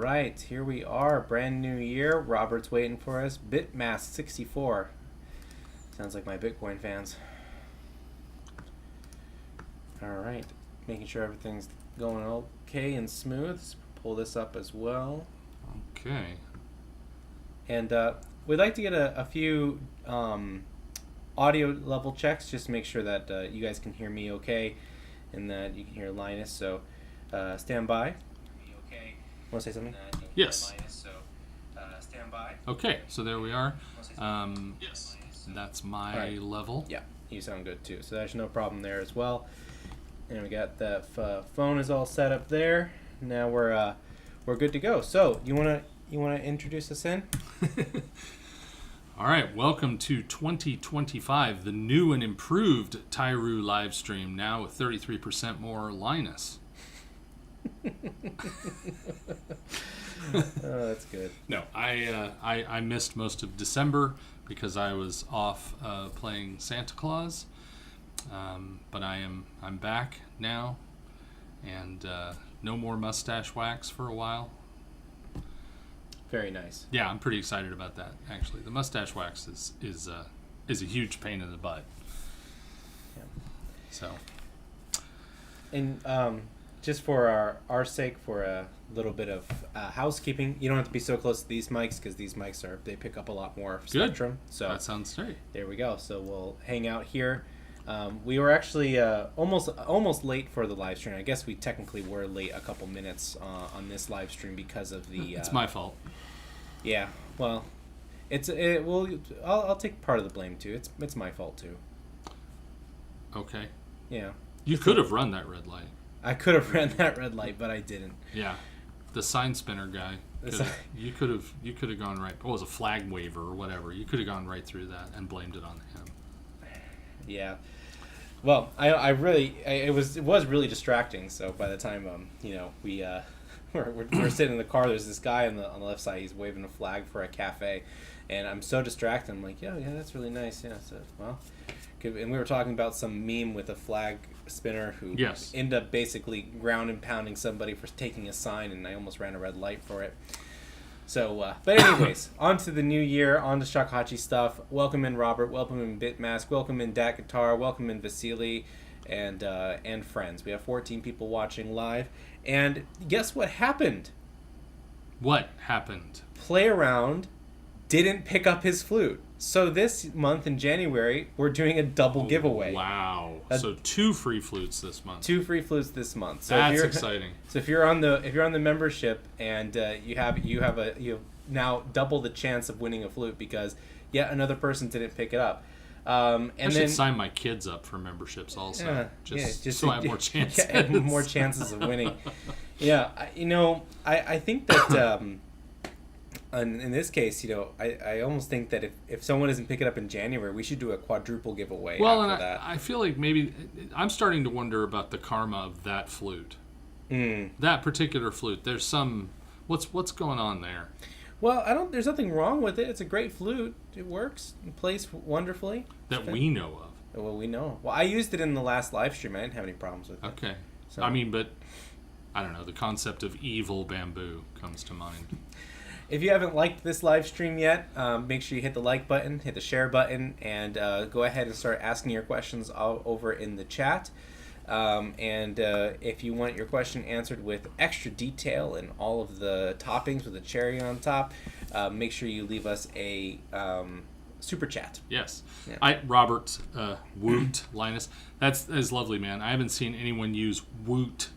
right, here we are. Brand new year. Robert's waiting for us. Bitmask64. Sounds like my Bitcoin fans. All right, making sure everything's going okay and smooth. Let's pull this up as well. Okay. And we'd like to get a few audio level checks just to make sure that you guys can hear me okay and that you can hear Linus. So stand by. Want to say something? Yes. Stand by. Okay, so there we are. Yes. That's my level. Yeah, you sound good too. So there's no problem there as well. And we got the phone is all set up there. Now we're good to go. So you wanna introduce us in? All right, welcome to 2025, the new and improved Tyru live stream, now with 33% more Linus. Oh, that's good. No, I missed most of December because I was off playing Santa Claus, but I'm back now, and no more mustache wax for a while. Very nice. Yeah, I'm pretty excited about that. Actually, the mustache wax is a huge pain in the butt. Yeah. So. And just for our sake, for a little bit of housekeeping, you don't have to be so close to these mics because these mics they pick up a lot more spectrum. So that sounds great. There we go. So we'll hang out here. We were actually almost late for the live stream. I guess we technically were late a couple minutes on this live stream because of the. It's my fault. Yeah. Well, I'll take part of the blame too. It's my fault too. Okay. Yeah. You could have run that red light. I could have ran that red light, but I didn't. Yeah, the sign spinner guy. You could have gone right. What was a flag waver or whatever? You could have gone right through that and blamed it on him. Yeah. Well, it was really distracting. So by the time we're sitting in the car, there's this guy on the left side. He's waving a flag for a cafe, and I'm so distracted. I'm like, yeah, that's really nice. Yeah. So and we were talking about some meme with a flag spinner who ended up basically ground and pounding somebody for taking a sign, and I almost ran a red light for it. So, but anyways, on to the new year, on to Shakuhachi stuff. Welcome in Robert, welcome in Bitmask, welcome in Dat Guitar, welcome in Vasily, and friends. We have 14 people watching live, and guess what happened? What happened? Play Around didn't pick up his flute. So this month in January, we're doing a double giveaway. Wow! So 2 free flutes this month. 2 free flutes this month. So that's exciting. So if you're on the membership and you have now double the chance of winning a flute because yet another person didn't pick it up. I should sign my kids up for memberships also, just so I have more chances. Yeah, more chances of winning. Yeah, I think that. In this case, I almost think that if someone doesn't pick it up in January, we should do a quadruple giveaway. Well, after and that. I feel like maybe I'm starting to wonder about the karma of that flute. That particular flute. There's some what's going on there. Well, there's nothing wrong with it. It's a great flute. It works. It plays wonderfully. That we know of. Well, we know. Well, I used it in the last live stream. I didn't have any problems with it. Okay. So. I mean, but I don't know. The concept of evil bamboo comes to mind. If you haven't liked this live stream yet, make sure you hit the like button, hit the share button, and go ahead and start asking your questions all over in the chat. And if you want your question answered with extra detail and all of the toppings with a cherry on top, make sure you leave us a super chat. Yes. Yeah. Robert Woot Linus. That is lovely, man. I haven't seen anyone use Woot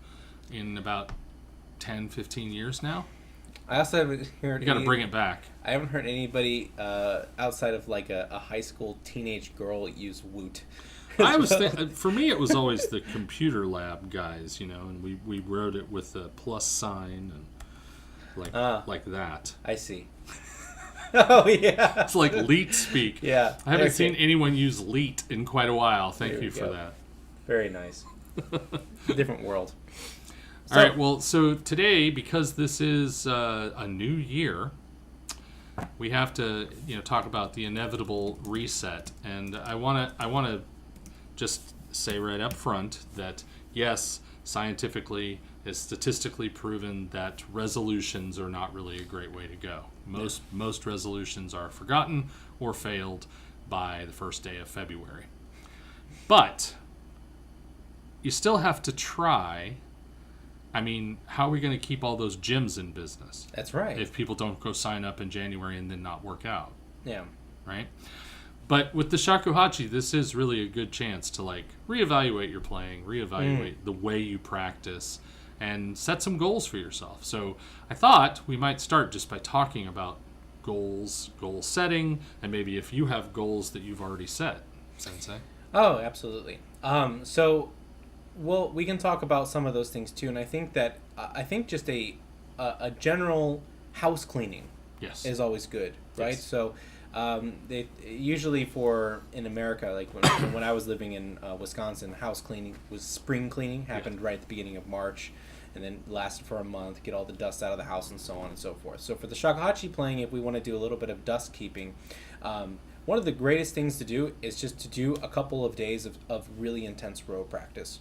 in about 10, 15 years now. I also haven't heard. You got to bring it back. I haven't heard anybody outside of like a high school teenage girl use Woot. I was for me, it was always the computer lab guys, and we wrote it with a plus sign and like that. I see. Oh yeah, it's like leet speak. Yeah, I haven't seen anyone use leet in quite a while. Thank you for that. Very nice. Different world. All right, well, so today, because this is a new year, we have to, talk about the inevitable reset. And I want to just say right up front that yes, scientifically, it's statistically proven that resolutions are not really a great way to go. Most resolutions are forgotten or failed by the first day of February. But you still have to try. I mean, how are we going to keep all those gyms in business? That's right. If people don't go sign up in January and then not work out. Yeah. Right? But with the Shakuhachi, this is really a good chance to like reevaluate your playing, reevaluate the way you practice, and set some goals for yourself. So I thought we might start just by talking about goals, goal setting, and maybe if you have goals that you've already set, Sensei. Oh, absolutely. So, well, we can talk about some of those things too, and I think that just a general house cleaning is always good, right? Yes. So, they usually in America, like when I was living in Wisconsin, house cleaning was spring cleaning, happened right at the beginning of March, and then lasted for a month, get all the dust out of the house and so on and so forth. So for the Shakuhachi playing, if we want to do a little bit of dust keeping, one of the greatest things to do is just to do a couple of days of really intense row practice.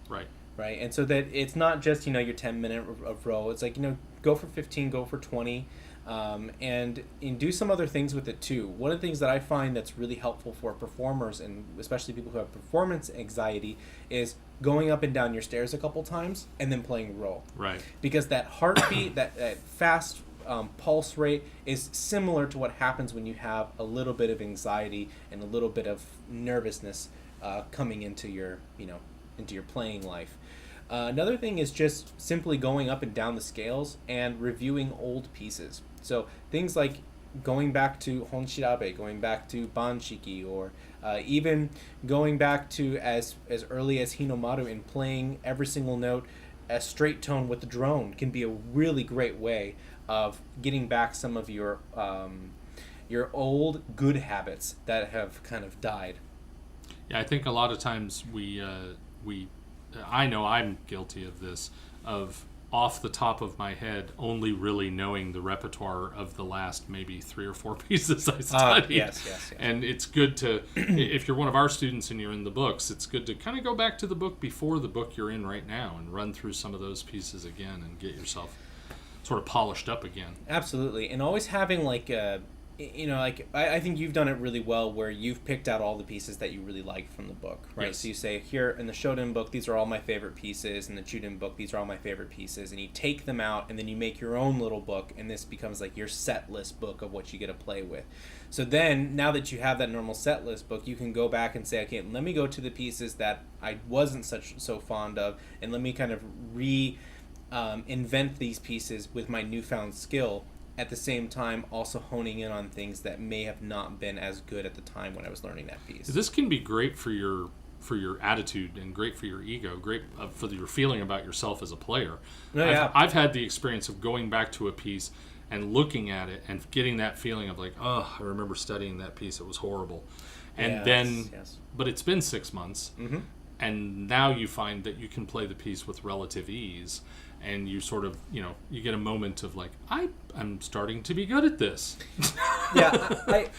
Right. Right. And so that it's not just, your 10-minute of row. It's like, go for 15, go for 20, and do some other things with it too. One of the things that I find that's really helpful for performers, and especially people who have performance anxiety, is going up and down your stairs a couple times and then playing row. Right. Because that heartbeat, that fast pulse rate is similar to what happens when you have a little bit of anxiety and a little bit of nervousness coming into your playing life. Another thing is just simply going up and down the scales and reviewing old pieces. So things like going back to Honshirabe, going back to Banshiki, or even going back to as early as Hinomaru and playing every single note a straight tone with the drone can be a really great way of getting back some of your old good habits that have kind of died. Yeah, I think a lot of times I know I'm guilty of this, of off the top of my head only really knowing the repertoire of the last maybe 3 or 4 pieces I studied. Yes. And it's good to, if you're one of our students and you're in the books, it's good to kind of go back to the book before the book you're in right now and run through some of those pieces again and get yourself sort of polished up again. Absolutely. And always having I think you've done it really well where you've picked out all the pieces that you really like from the book, right? Yes. So you say, here in the Shoden book, these are all my favorite pieces. In the Chuden book, these are all my favorite pieces. And you take them out and then you make your own little book, and this becomes like your set list book of what you get to play with. So then, now that you have that normal set list book, you can go back and say, okay, let me go to the pieces that I wasn't so fond of, and let me kind of invent these pieces with my newfound skill, at the same time also honing in on things that may have not been as good at the time when I was learning that piece. This can be great for your attitude and great for your ego, great for your feeling about yourself as a player. I've had the experience of going back to a piece and looking at it and getting that feeling of like, oh, I remember studying that piece, it was horrible. And but it's been 6 months, and now you find that you can play the piece with relative ease. And you sort of, you get a moment of like, I'm starting to be good at this. I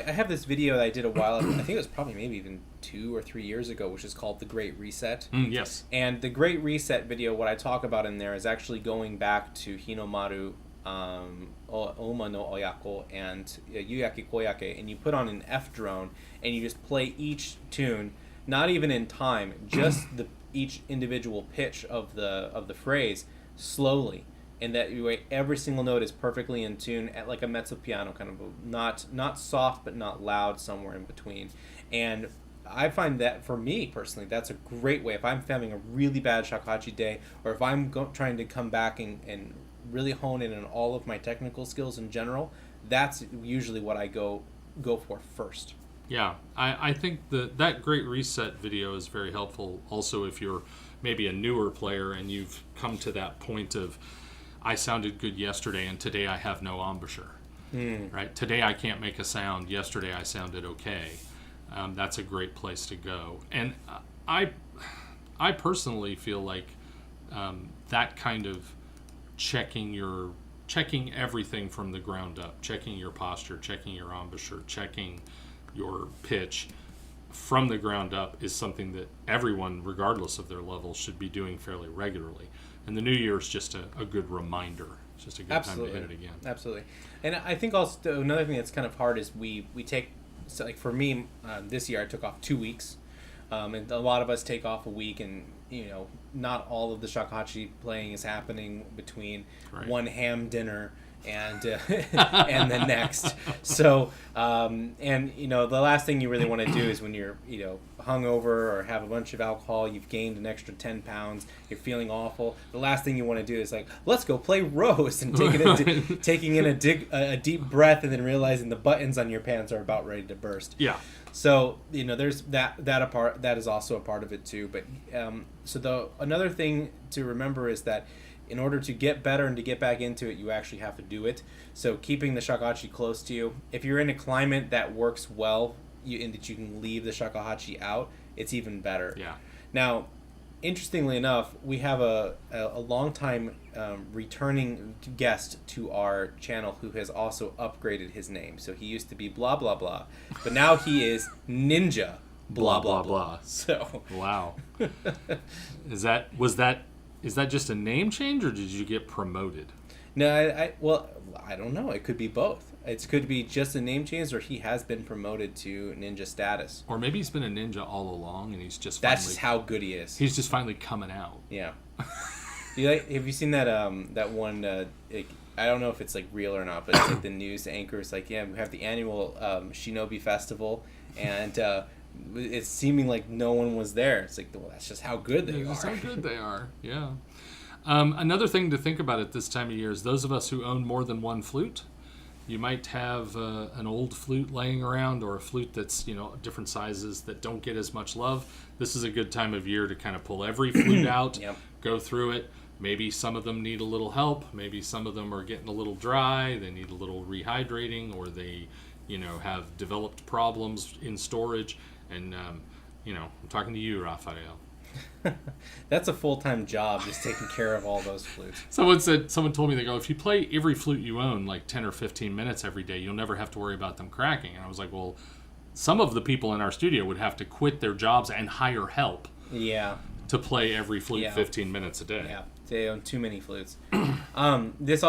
have this video that I did a while ago. I think it was probably maybe even 2 or 3 years ago, which is called The Great Reset. Yes. And the Great Reset video, what I talk about in there is actually going back to Hinomaru, Oma no Oyako, and Yuyaki Koyake, and you put on an F drone, and you just play each tune, not even in time, just each individual pitch of the phrase slowly, and that way every single note is perfectly in tune at like a mezzo piano, kind of not soft but not loud, somewhere in between. And I find that for me personally, that's a great way if I'm having a really bad Shakuhachi day, or if I'm trying to come back and really hone in on all of my technical skills in general. That's usually what I go for first. Yeah, I think that Great Reset video is very helpful also if you're maybe a newer player and you've come to that point of, I sounded good yesterday and today I have no embouchure. Right? Today I can't make a sound, yesterday I sounded okay. That's a great place to go. And I personally feel like that kind of checking everything from the ground up, checking your posture, checking your embouchure, checking your pitch, from the ground up is something that everyone, regardless of their level, should be doing fairly regularly. And the new year is just a good reminder. It's just a good time to hit it again. Absolutely. And I think also another thing that's kind of hard is we take, so like for me, this year I took off 2 weeks. And a lot of us take off a week, and not all of the shakuhachi playing is happening between one ham dinner and and the next. So the last thing you really want to do is when you're hungover or have a bunch of alcohol, you've gained an extra 10 pounds, you're feeling awful. The last thing you want to do is like, let's go play Rose, and taking in a deep breath and then realizing the buttons on your pants are about ready to burst. Yeah. So there's that is also a part of it too. But another thing to remember is that in order to get better and to get back into it, you actually have to do it. So keeping the shakuhachi close to you. If you're in a climate that works well, and that you can leave the shakuhachi out, it's even better. Yeah. Now, interestingly enough, we have a long-time returning guest to our channel who has also upgraded his name. So he used to be blah blah blah, but now he is Ninja blah blah blah. So wow. Is that just a name change, or did you get promoted? No, I don't know. It could be both. It could be just a name change, or he has been promoted to ninja status. Or maybe he's been a ninja all along, and he's just that's just how good he is. He's just finally coming out. Yeah. Have you seen that one? I don't know if it's like real or not, but it's like the news anchor is like, yeah, we have the annual Shinobi Festival, and it's seeming like no one was there. It's like, well, that's just how good they are. That's how good they are. Yeah. Another thing to think about at this time of year is those of us who own more than one flute. You might have an old flute laying around, or a flute that's different sizes that don't get as much love. This is a good time of year to kind of pull every flute out, Yep. Go through it. Maybe some of them need a little help. Maybe some of them are getting a little dry. They need a little rehydrating, or they have developed problems in storage. And I'm talking to you, Raphael. That's a full-time job, just taking care of all those flutes. Someone told me, they go, if you play every flute you own like 10 or 15 minutes every day, you'll never have to worry about them cracking. And I was like, well, some of the people in our studio would have to quit their jobs and hire help. Yeah. To play every flute 15 minutes a day. Yeah, they own too many flutes. That's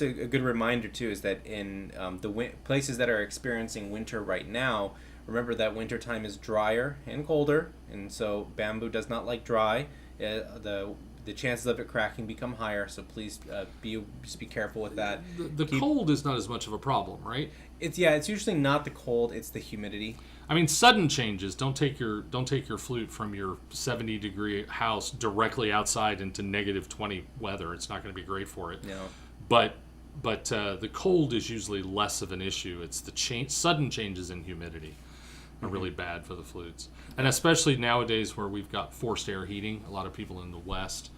a good reminder too, is that in the places that are experiencing winter right now, remember that winter time is drier and colder, and so bamboo does not like dry. The chances of it cracking become higher, so please be careful with that. The cold is not as much of a problem, right? It's usually not the cold, it's the humidity. I mean, sudden changes. Don't take your flute from your 70-degree house directly outside into -20 weather. It's not going to be great for it. No. But the cold is usually less of an issue. It's the sudden changes in humidity are really bad for the flutes, and especially nowadays where we've got forced air heating. A lot of people in the West,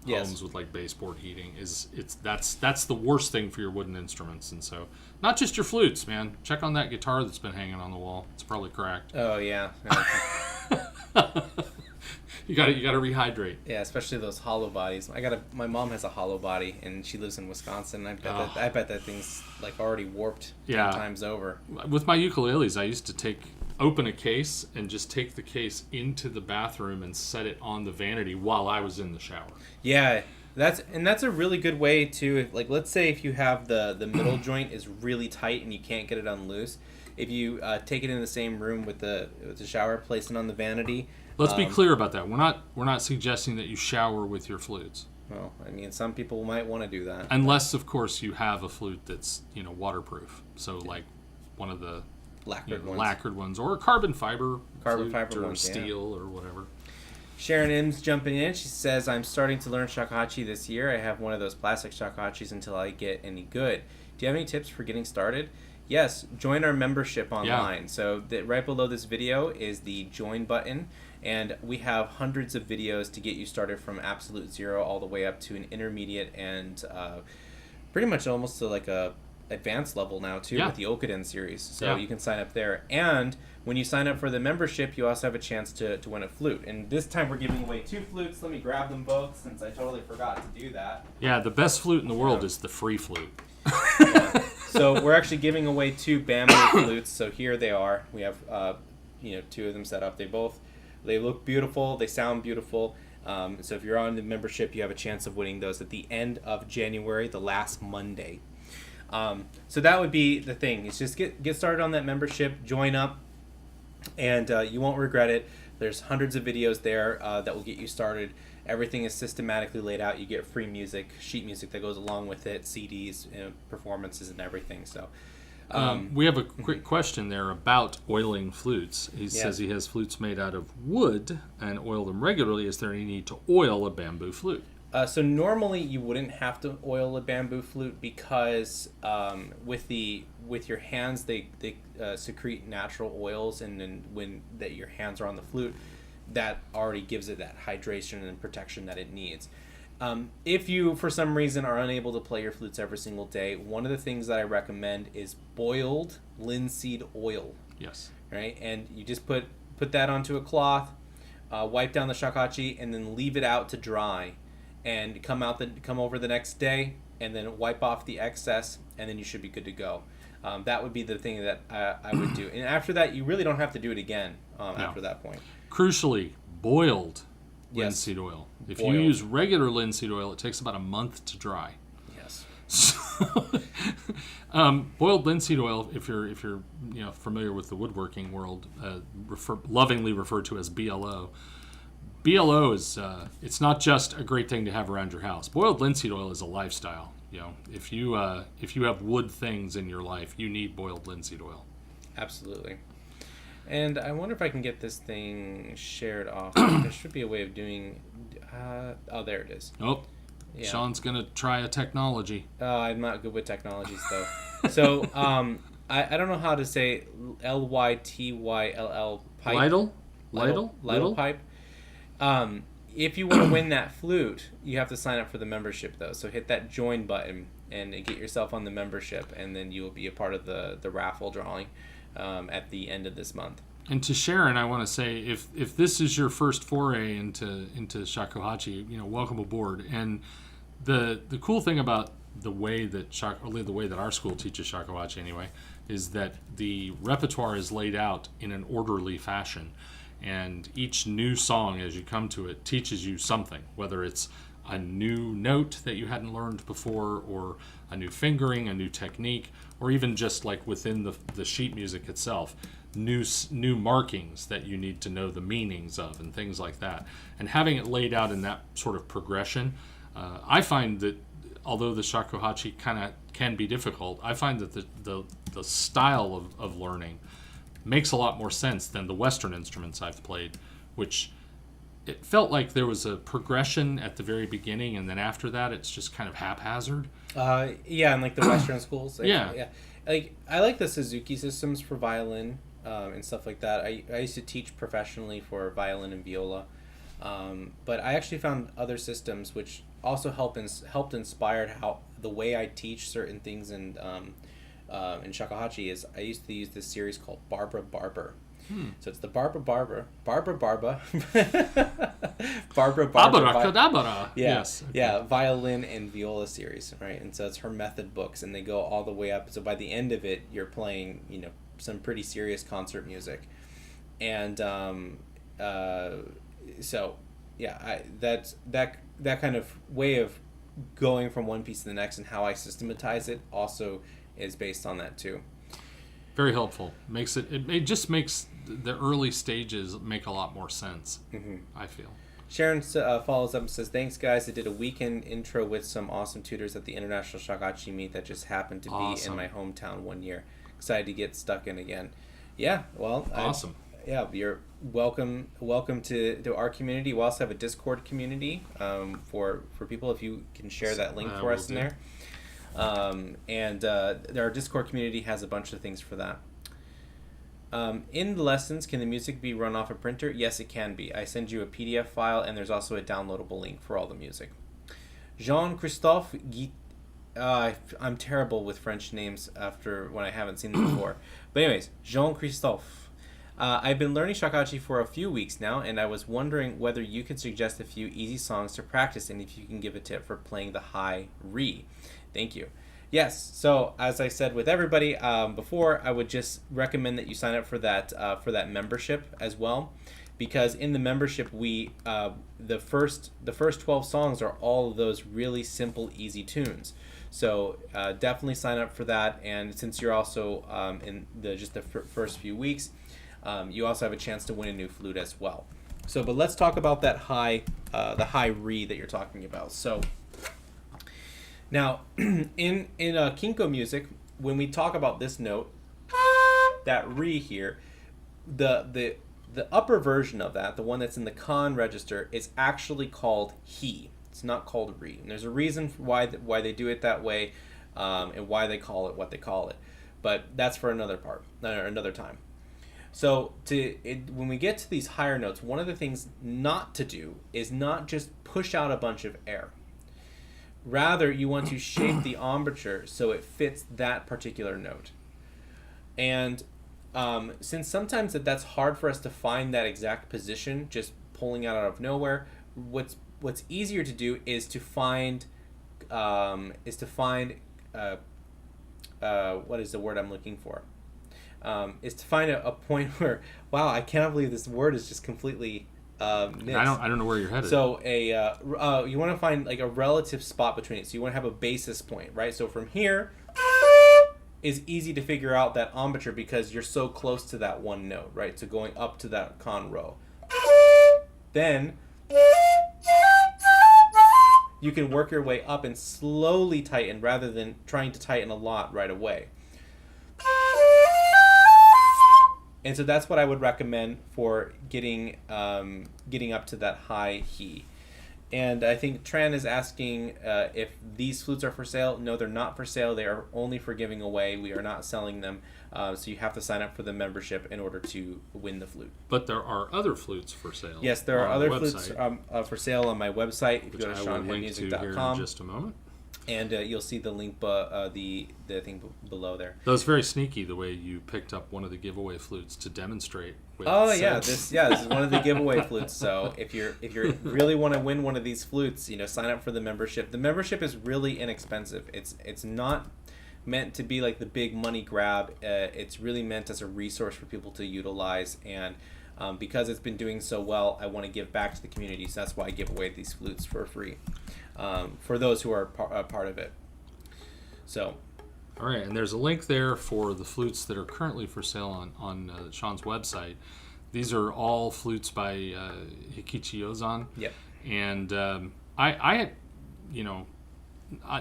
homes with like baseboard heating, that's the worst thing for your wooden instruments. And so, not just your flutes, man. Check on that guitar that's been hanging on the wall. It's probably cracked. Oh yeah. You got to rehydrate. Yeah, especially those hollow bodies. My mom has a hollow body, and she lives in Wisconsin. And I bet that thing's like already warped 10 times over. With my ukuleles, I used to open a case and just take the case into the bathroom and set it on the vanity while I was in the shower. Yeah, that's a really good way to, like, let's say if you have the middle joint is really tight and you can't get it unloose. If you take it in the same room with the shower, place it on the vanity. Let's be clear about that. We're not suggesting that you shower with your flutes. Well, I mean, some people might want to do that. Unless, of course, you have a flute that's waterproof. So like one of the lacquered ones, or carbon fiber flute, or ones, steel, or whatever. Sharon M's jumping in. She says, I'm starting to learn shakuhachi this year. I have one of those plastic shakuhachis until I get any good. Do you have any tips for getting started? Yes, join our membership online. Yeah. So right below this video is the join button, and we have hundreds of videos to get you started from absolute zero all the way up to an intermediate and pretty much almost to like a advanced level now too, with the Okuden Series. So you can sign up there, and when you sign up for the membership, you also have a chance to win a flute. And this time we're giving away 2 flutes. Let me grab them both since I totally forgot to do that. Yeah, the best flute in the world is the free flute. So we're actually giving away 2 bamboo flutes. So here they are. We have two of them set up. They look beautiful. They sound beautiful. So if you're on the membership, you have a chance of winning those at the end of January, the last Monday. So that would be the thing. Is just get started on that membership, join up, and you won't regret it. There's hundreds of videos there that will get you started. Everything is systematically laid out. You get free music, sheet music that goes along with it, CDs, performances, and everything. So we have a quick question there about oiling flutes. He says he has flutes made out of wood and oil them regularly. Is there any need to oil a bamboo flute? So normally you wouldn't have to oil a bamboo flute because with your hands they secrete natural oils, and then when your hands are on the flute, that already gives it that hydration and protection that it needs. If you for some reason are unable to play your flutes every single day, one of the things that I recommend is boiled linseed oil. Yes. Right, and you just put that onto a cloth, wipe down the shakuhachi, and then leave it out to dry. And come over the next day, and then wipe off the excess, and then you should be good to go. That would be the thing that I would do. And after that, you really don't have to do it again after that point. Crucially, boiled linseed oil. If you use regular linseed oil, it takes about a month to dry. Yes. So, boiled linseed oil, if you're familiar with the woodworking world, lovingly referred to as BLO. BLO is it's not just a great thing to have around your house. Boiled linseed oil is a lifestyle. If you have wood things in your life, you need boiled linseed oil. Absolutely. And I wonder if I can get this thing shared off. There should be a way of doing. There it is. Oh, yeah. Sean's gonna try a technology. I'm not good with technologies though. So I don't know how to say Lytyll pipe. Lytle pipe. If you want to win that flute, you have to sign up for the membership, though. So hit that join button and get yourself on the membership, and then you will be a part of the raffle drawing at the end of this month. And to Sharon, I want to say, if this is your first foray into shakuhachi, welcome aboard. And the cool thing about the way that our school teaches shakuhachi anyway is that the repertoire is laid out in an orderly fashion. And each new song, as you come to it, teaches you something, whether it's a new note that you hadn't learned before, or a new fingering, a new technique, or even just like within the sheet music itself, new markings that you need to know the meanings of and things like that. And having it laid out in that sort of progression, I find that although the shakuhachi kind of can be difficult, I find that the style of learning makes a lot more sense than the Western instruments I've played, which it felt like there was a progression at the very beginning, and then after that it's just kind of haphazard. And like the Western schools. Yeah. Like I like the Suzuki systems for violin and stuff like that. I used to teach professionally for violin and viola, but I actually found other systems which also helped inspire how the way I teach certain things in shakuhachi is I used to use this series called Barbara Barber. So it's the Barbara Barber, Abracadabra. Yes. Okay. Yeah, violin and viola series, right? And so it's her method books, and they go all the way up. So by the end of it, you're playing, some pretty serious concert music, and that kind of way of going from one piece to the next and how I systematize it also is based on that too. Very helpful. It just makes the early stages make a lot more sense. Mm-hmm. I feel. Sharon follows up and says, "Thanks, guys. I did a weekend intro with some awesome tutors at the International Shakuhachi meet that just happened to be in my hometown one year. Excited to get stuck in again." Yeah, well, awesome. You're welcome to our community. We also have a Discord community for people. If you can share that link for us in there. Our Discord community has a bunch of things for that. In the lessons, can the music be run off a printer? Yes, it can be. I send you a PDF file, and there's also a downloadable link for all the music. Jean-Christophe I'm terrible with French names when I haven't seen them before. But anyways, Jean-Christophe. I've been learning shakuhachi for a few weeks now, and I was wondering whether you could suggest a few easy songs to practice, and if you can give a tip for playing the high re. Thank you. Yes. So as I said with everybody before, I would just recommend that you sign up for that membership as well, because in the membership we the first 12 songs are all of those really simple, easy tunes. So definitely sign up for that. And since you're also in the first few weeks, you also have a chance to win a new flute as well. So, but let's talk about that the high re that you're talking about. So. Now, in Kinko music, when we talk about this note, that re here, the upper version of that, the one that's in the kan register, is actually called he. It's not called re. And there's a reason for why they do it that way, and why they call it what they call it. But that's for another time. So when we get to these higher notes, one of the things not to do is not just push out a bunch of air. Rather, you want to shape the embouchure so it fits that particular note. And since sometimes that's hard for us to find that exact position, just pulling out of nowhere, what's easier to do is to find what is the word I'm looking for? Is to find a point where, wow, I cannot believe this word is just completely. I don't know where you're headed. So you want to find like a relative spot between it. So you want to have a basis point, right? So from here is easy to figure out that embouchure because you're so close to that one note, right? So going up to that kan row. Then you can work your way up and slowly tighten rather than trying to tighten a lot right away. And so that's what I would recommend for getting up to that high he. And I think Tran is asking if these flutes are for sale. No, they're not for sale. They are only for giving away. We are not selling them. So you have to sign up for the membership in order to win the flute. But there are other flutes for sale. Yes, there are other flutes for sale on my website. If you go to SeanHeadMusic.com. In just a moment. And you'll see the link, the thing below there. That was very sneaky, the way you picked up one of the giveaway flutes to demonstrate. This is one of the giveaway flutes. So if you really want to win one of these flutes, sign up for the membership. The membership is really inexpensive. It's not meant to be like the big money grab. It's really meant as a resource for people to utilize, and because it's been doing so well, I want to give back to the community. So that's why I give away these flutes for free. For those who are part of it. So, all right, and there's a link there for the flutes that are currently for sale on Sean's website. These are all flutes by Hikichi Yozan. Yep. And I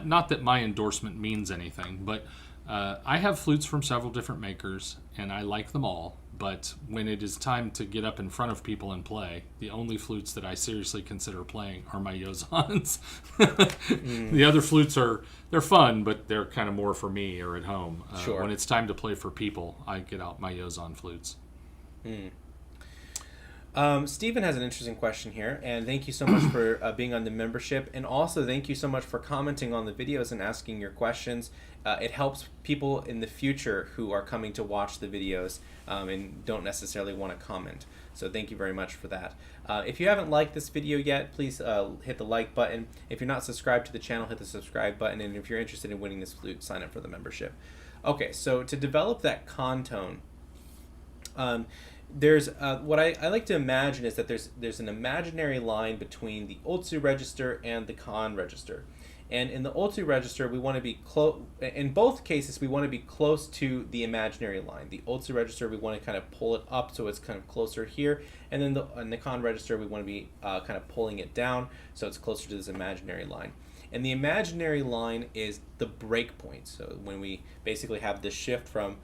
not that my endorsement means anything, but I have flutes from several different makers, and I like them all. But when it is time to get up in front of people and play, the only flutes that I seriously consider playing are my Yozans. The other flutes they're fun, but they're kind of more for me or at home. Sure. When it's time to play for people, I get out my Yozan flutes. Stephen has an interesting question here, and thank you so much for being on the membership, and also thank you so much for commenting on the videos and asking your questions. It helps people in the future who are coming to watch the videos and don't necessarily want to comment. So thank you very much for that. If you haven't liked this video yet, please hit the like button. If you're not subscribed to the channel, hit the subscribe button. And if you're interested in winning this flute, sign up for the membership. Okay, so to develop that kan tone, there's what I like to imagine is that there's an imaginary line between the otsu register and the kan register. And in the otsu register, we want to be close. In both cases, we want to be close to the imaginary line. The otsu register, we want to kind of pull it up so it's kind of closer here, and then in the kan register, we want to be kind of pulling it down so it's closer to this imaginary line. And the imaginary line is the break point. So when we basically have this shift from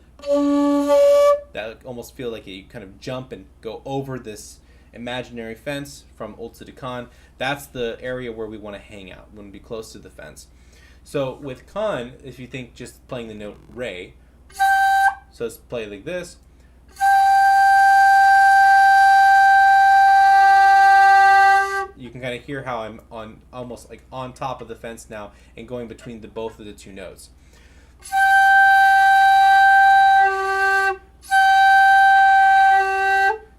that, almost feel like you kind of jump and go over this imaginary fence from otsu to kan, that's the area where we want to hang out. We want to be close to the fence. So with kan, if you think just playing the note re, so let's play like this. You can kind of hear how I'm on almost like on top of the fence now and going between both of the two notes.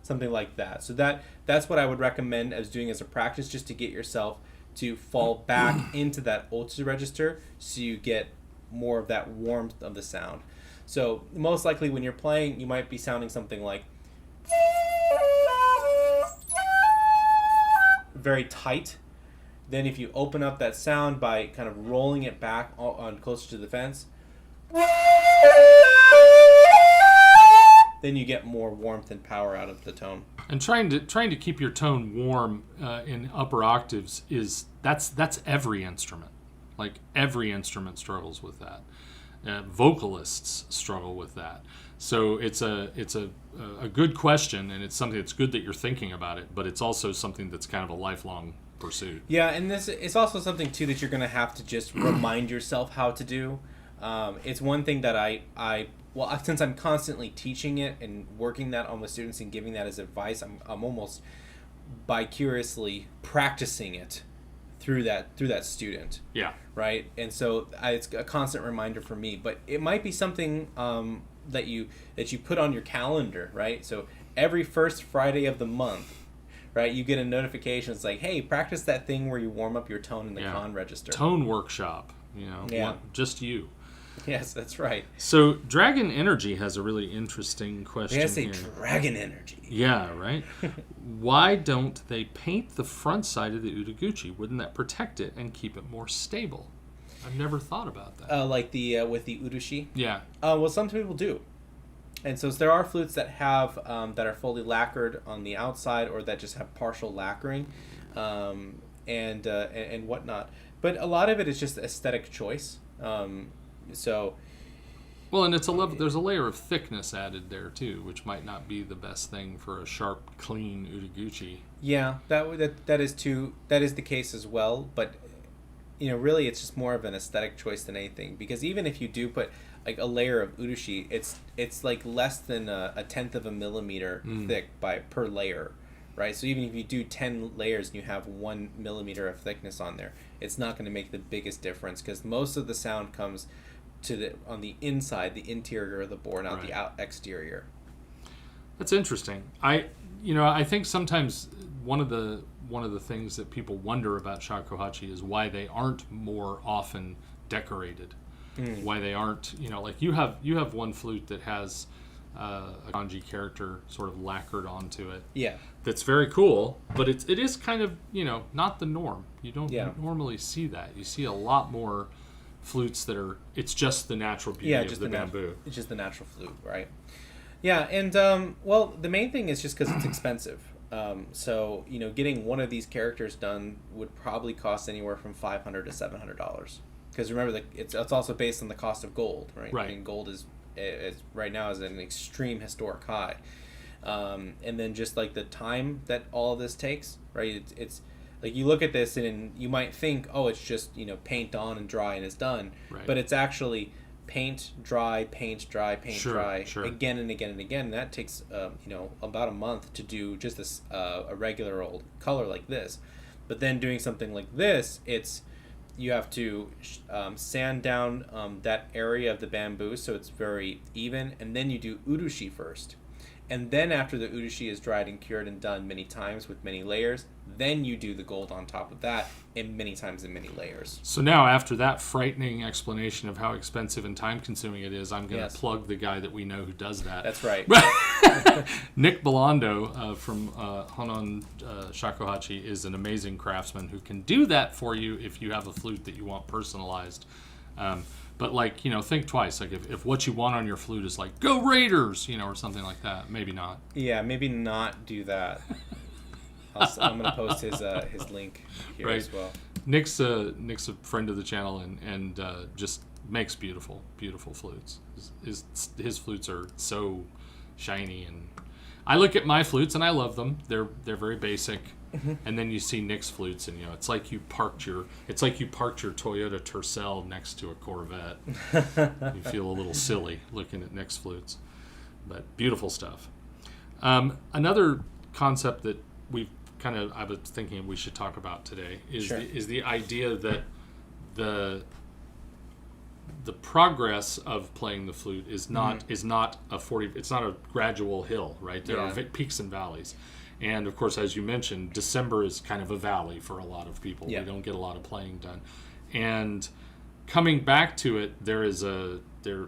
Something like that. So that's what I would recommend as doing as a practice, just to get yourself to fall back into that otsu register, so you get more of that warmth of the sound. So most likely when you're playing, you might be sounding something like very tight. Then if you open up that sound by kind of rolling it back on closer to the fence, then you get more warmth and power out of the tone. And trying to keep your tone warm in upper octaves that's every instrument. Like every instrument struggles with that. Vocalists struggle with that. So it's a good question, and it's something that's good that you're thinking about it. But it's also something that's kind of a lifelong pursuit. Yeah, and this it's also something too that you're going to have to just remind yourself how to do. It's one thing that I since I'm constantly teaching it and working that on with students and giving that as advice, I'm almost vicariously practicing it through that student. Yeah. Right? And so it's a constant reminder for me. But it might be something that you put on your calendar, right? So every first Friday of the month, right, you get a notification. It's like, hey, practice that thing where you warm up your tone in the con register. Tone workshop, just you. Yes, that's right. So Dragon Energy has a really interesting question Yes, here. Dragon Energy. Yeah, right? Why don't they paint the front side of the Utaguchi? Wouldn't that protect it and keep it more stable? I've never thought about that. Like the with the urushi? Yeah. Well, some people do. And so there are flutes that have that are fully lacquered on the outside, or that just have partial lacquering, and whatnot. But a lot of it is just aesthetic choice. So, well, and there's a layer of thickness added there too, which might not be the best thing for a sharp, clean Utaguchi. Yeah, that is the case as well. But really, it's just more of an aesthetic choice than anything. Because even if you do put like a layer of urushi, it's like less than a tenth of a millimeter thick per layer, right? So even if you do 10 layers and you have 1 millimeter of thickness on there, it's not going to make the biggest difference, because most of the sound comes on the inside, the interior of the board, not the exterior. That's interesting. I think sometimes one of the things that people wonder about shakuhachi is why they aren't more often decorated. Why they aren't, like you have one flute that has a kanji character sort of lacquered onto it. Yeah. That's very cool, but it is kind of, not the norm. You don't normally see that. You see a lot more flutes that it's just the natural beauty of the bamboo. It's just the natural flute, right? Yeah, and the main thing is just because it's expensive. So getting one of these characters done would probably cost anywhere from $500 to $700. Because remember that it's also based on the cost of gold, right? Right. I mean, gold is right now is at an extreme historic high, and then just like the time that all of this takes, right? It's like you look at this and you might think, oh, it's just paint on and dry and it's done, right. But it's actually paint, dry, paint, dry, paint, dry, sure. again and again and again. And that takes about a month to do just this a regular old color like this, but then doing something like this, you have to sand down that area of the bamboo so it's very even, and then you do urushi first. And then after the urushi is dried and cured and done many times with many layers, then you do the gold on top of that in many times in many layers. So now, after that frightening explanation of how expensive and time-consuming it is, I'm going to plug the guy that we know who does that. That's right. Nick Belando from Honon Shakuhachi is an amazing craftsman who can do that for you if you have a flute that you want personalized. But think twice. Like if what you want on your flute is like "Go Raiders," or something like that, maybe not. Yeah, maybe not do that. I'm going to post his link here as well. Nick's a friend of the channel and just makes beautiful flutes. His flutes are so shiny, and I look at my flutes and I love them. They're very basic. Mm-hmm. And then you see Nick's flutes, and it's like you parked your Toyota Tercel next to a Corvette. You feel a little silly looking at Nick's flutes, but beautiful stuff. Another concept that I was thinking we should talk about today is the idea that the progress of playing the flute is not it's not a gradual hill, right? There are peaks and valleys. And of course, as you mentioned, December is kind of a valley for a lot of people. Yeah. We don't get a lot of playing done. And coming back to it,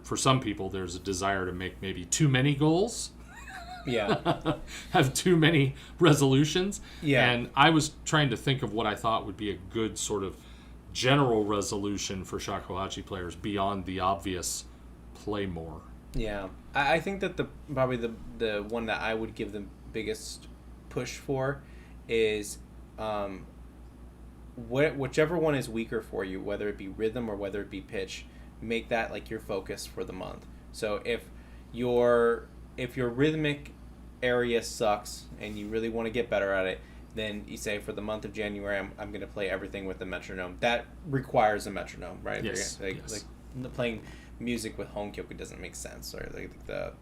for some people there's a desire to make maybe too many goals. Yeah. Have too many resolutions. Yeah. And I was trying to think of what I thought would be a good sort of general resolution for shakuhachi players beyond the obvious play more. Yeah. I think that probably the one that I would give the biggest push for is whichever one is weaker for you, whether it be rhythm or whether it be pitch, make that like your focus for the month. So if your rhythmic area sucks and you really want to get better at it, then you say for the month of January I'm going to play everything with a metronome. That requires a metronome, right? Yes. Like playing music with honkyoku doesn't make sense, or like the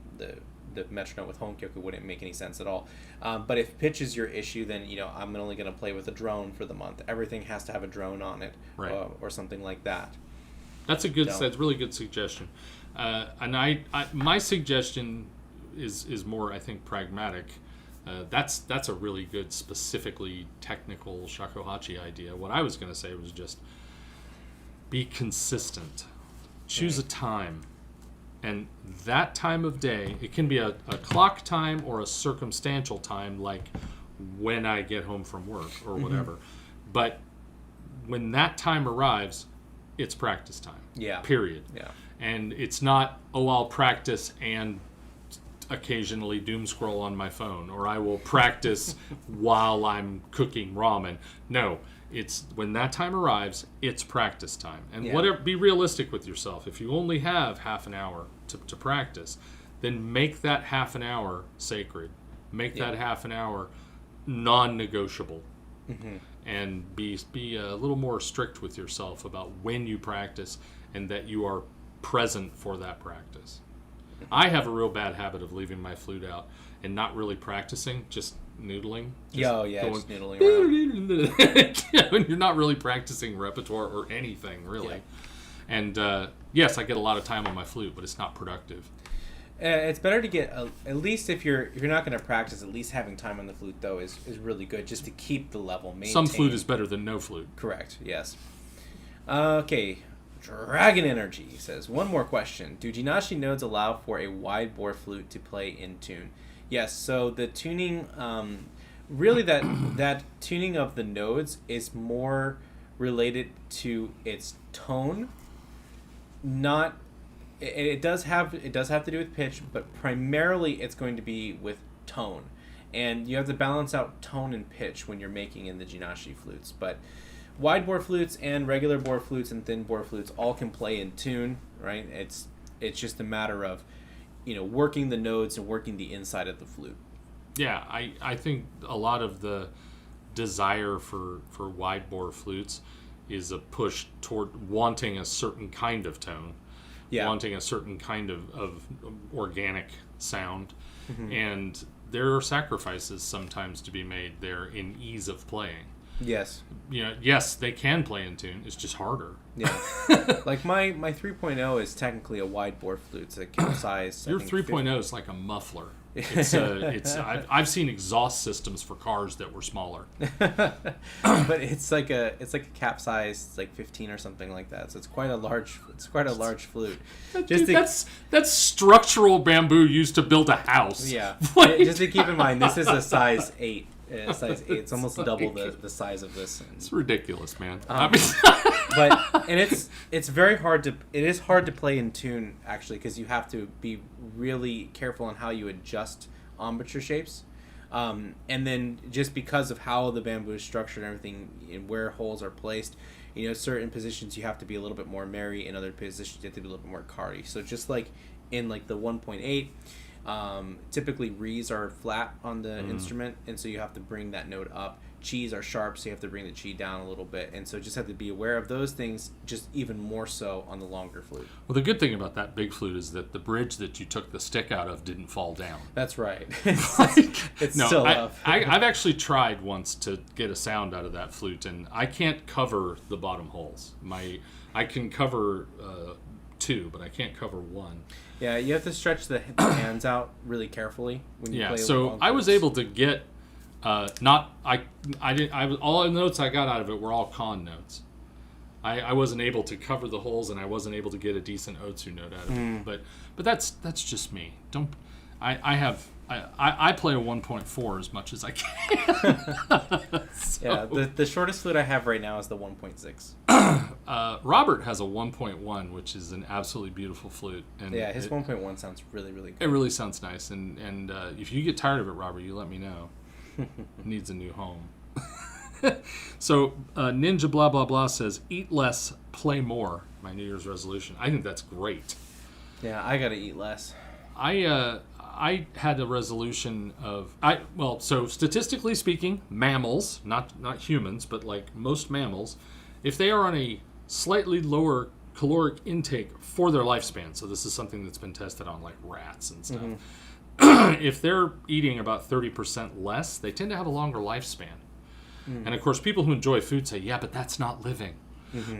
metronome with honkyoku wouldn't make any sense at all. But if pitch is your issue, then I'm only going to play with a drone for the month. Everything has to have a drone on it, right. Or something like that. That's that's a really good suggestion. And I my suggestion is more, I think, pragmatic. That's a really good, specifically technical shakuhachi idea. What I was going to say was just be consistent. Choose a time. And that time of day, it can be a clock time or a circumstantial time, like when I get home from work or whatever. But when that time arrives, it's practice time. Yeah. Period. Yeah. And it's not, I'll practice and occasionally doom scroll on my phone, or I will practice while I'm cooking ramen. No, it's when that time arrives, it's practice time. And be realistic with yourself. If you only have half an hour to practice, then make that half an hour sacred. Make that half an hour non-negotiable. And be a little more strict with yourself about when you practice and that you are present for that practice. I have a real bad habit of leaving my flute out and not really practicing, just noodling. Just noodling around. When you're not really practicing repertoire or anything, really. Yeah. And yes, I get a lot of time on my flute, but it's not productive. It's better to get at least if you're not going to practice, at least having time on the flute though is really good, just to keep the level maintained. Some flute is better than no flute. Correct. Yes. Okay. Dragon Energy says, one more question. Do Jinashi nodes allow for a wide bore flute to play in tune? Yes, so the tuning, really that tuning of the nodes is more related to its tone. Not, it does have to do with pitch, but primarily it's going to be with tone. And you have to balance out tone and pitch when you're making in the Jinashi flutes, but wide bore flutes and regular bore flutes and thin bore flutes all can play in tune, right? It's just a matter of, working the nodes and working the inside of the flute. Yeah, I think a lot of the desire for wide bore flutes is a push toward wanting a certain kind of tone, wanting a certain kind of organic sound, and there are sacrifices sometimes to be made there in ease of playing. Yes. Yes, they can play in tune. It's just harder. Yeah. Like my 3.0 is technically a wide bore flute. It's a size. Your 3.0 is like a muffler. I've seen exhaust systems for cars that were smaller. But it's like a cap size. It's like 15 or something like that. So it's quite a large flute. That's structural bamboo used to build a house. Yeah. Like, just to keep in mind, this is a size 8. Size 8. It's almost double the size of this. It's ridiculous, man. But it's very hard to. It is hard to play in tune actually, because you have to be really careful on how you adjust embouchure shapes, and then just because of how the bamboo is structured and everything, and where holes are placed, certain positions you have to be a little bit more merry, in other positions you have to be a little bit more cardy. So just like in like the 1.8. Typically rees are flat on the instrument, and so you have to bring that note up. Chis are sharp, so you have to bring the chi down a little bit, and so just have to be aware of those things, just even more so on the longer flute. Well, the good thing about that big flute is that the bridge that you took the stick out of didn't fall down. That's right. It's no, still up. I've actually tried once to get a sound out of that flute, and I can't cover the bottom holes. I can cover 2, but I can't cover 1. Yeah, you have to stretch the hands out really carefully when you play. So I was able to get all the notes I got out of it were all con notes, I wasn't able to cover the holes, and I wasn't able to get a decent Otsu note out of it. But that's just me. I play a 1.4 as much as I can. Yeah, the shortest flute I have right now is the 1.6. Robert has a 1.1, which is an absolutely beautiful flute. And yeah, his 1.1 sounds really, really good. It really sounds nice. And if you get tired of it, Robert, you let me know. It needs a new home. So Ninja blah blah blah says, eat less, play more. My New Year's resolution. I think that's great. Yeah, I gotta eat less. I had a resolution of so statistically speaking, mammals, not humans, but like most mammals, if they are on a slightly lower caloric intake for their lifespan, so this is something that's been tested on like rats and stuff. If they're eating about 30% less, they tend to have a longer lifespan. And of course, people who enjoy food say, yeah, but that's not living.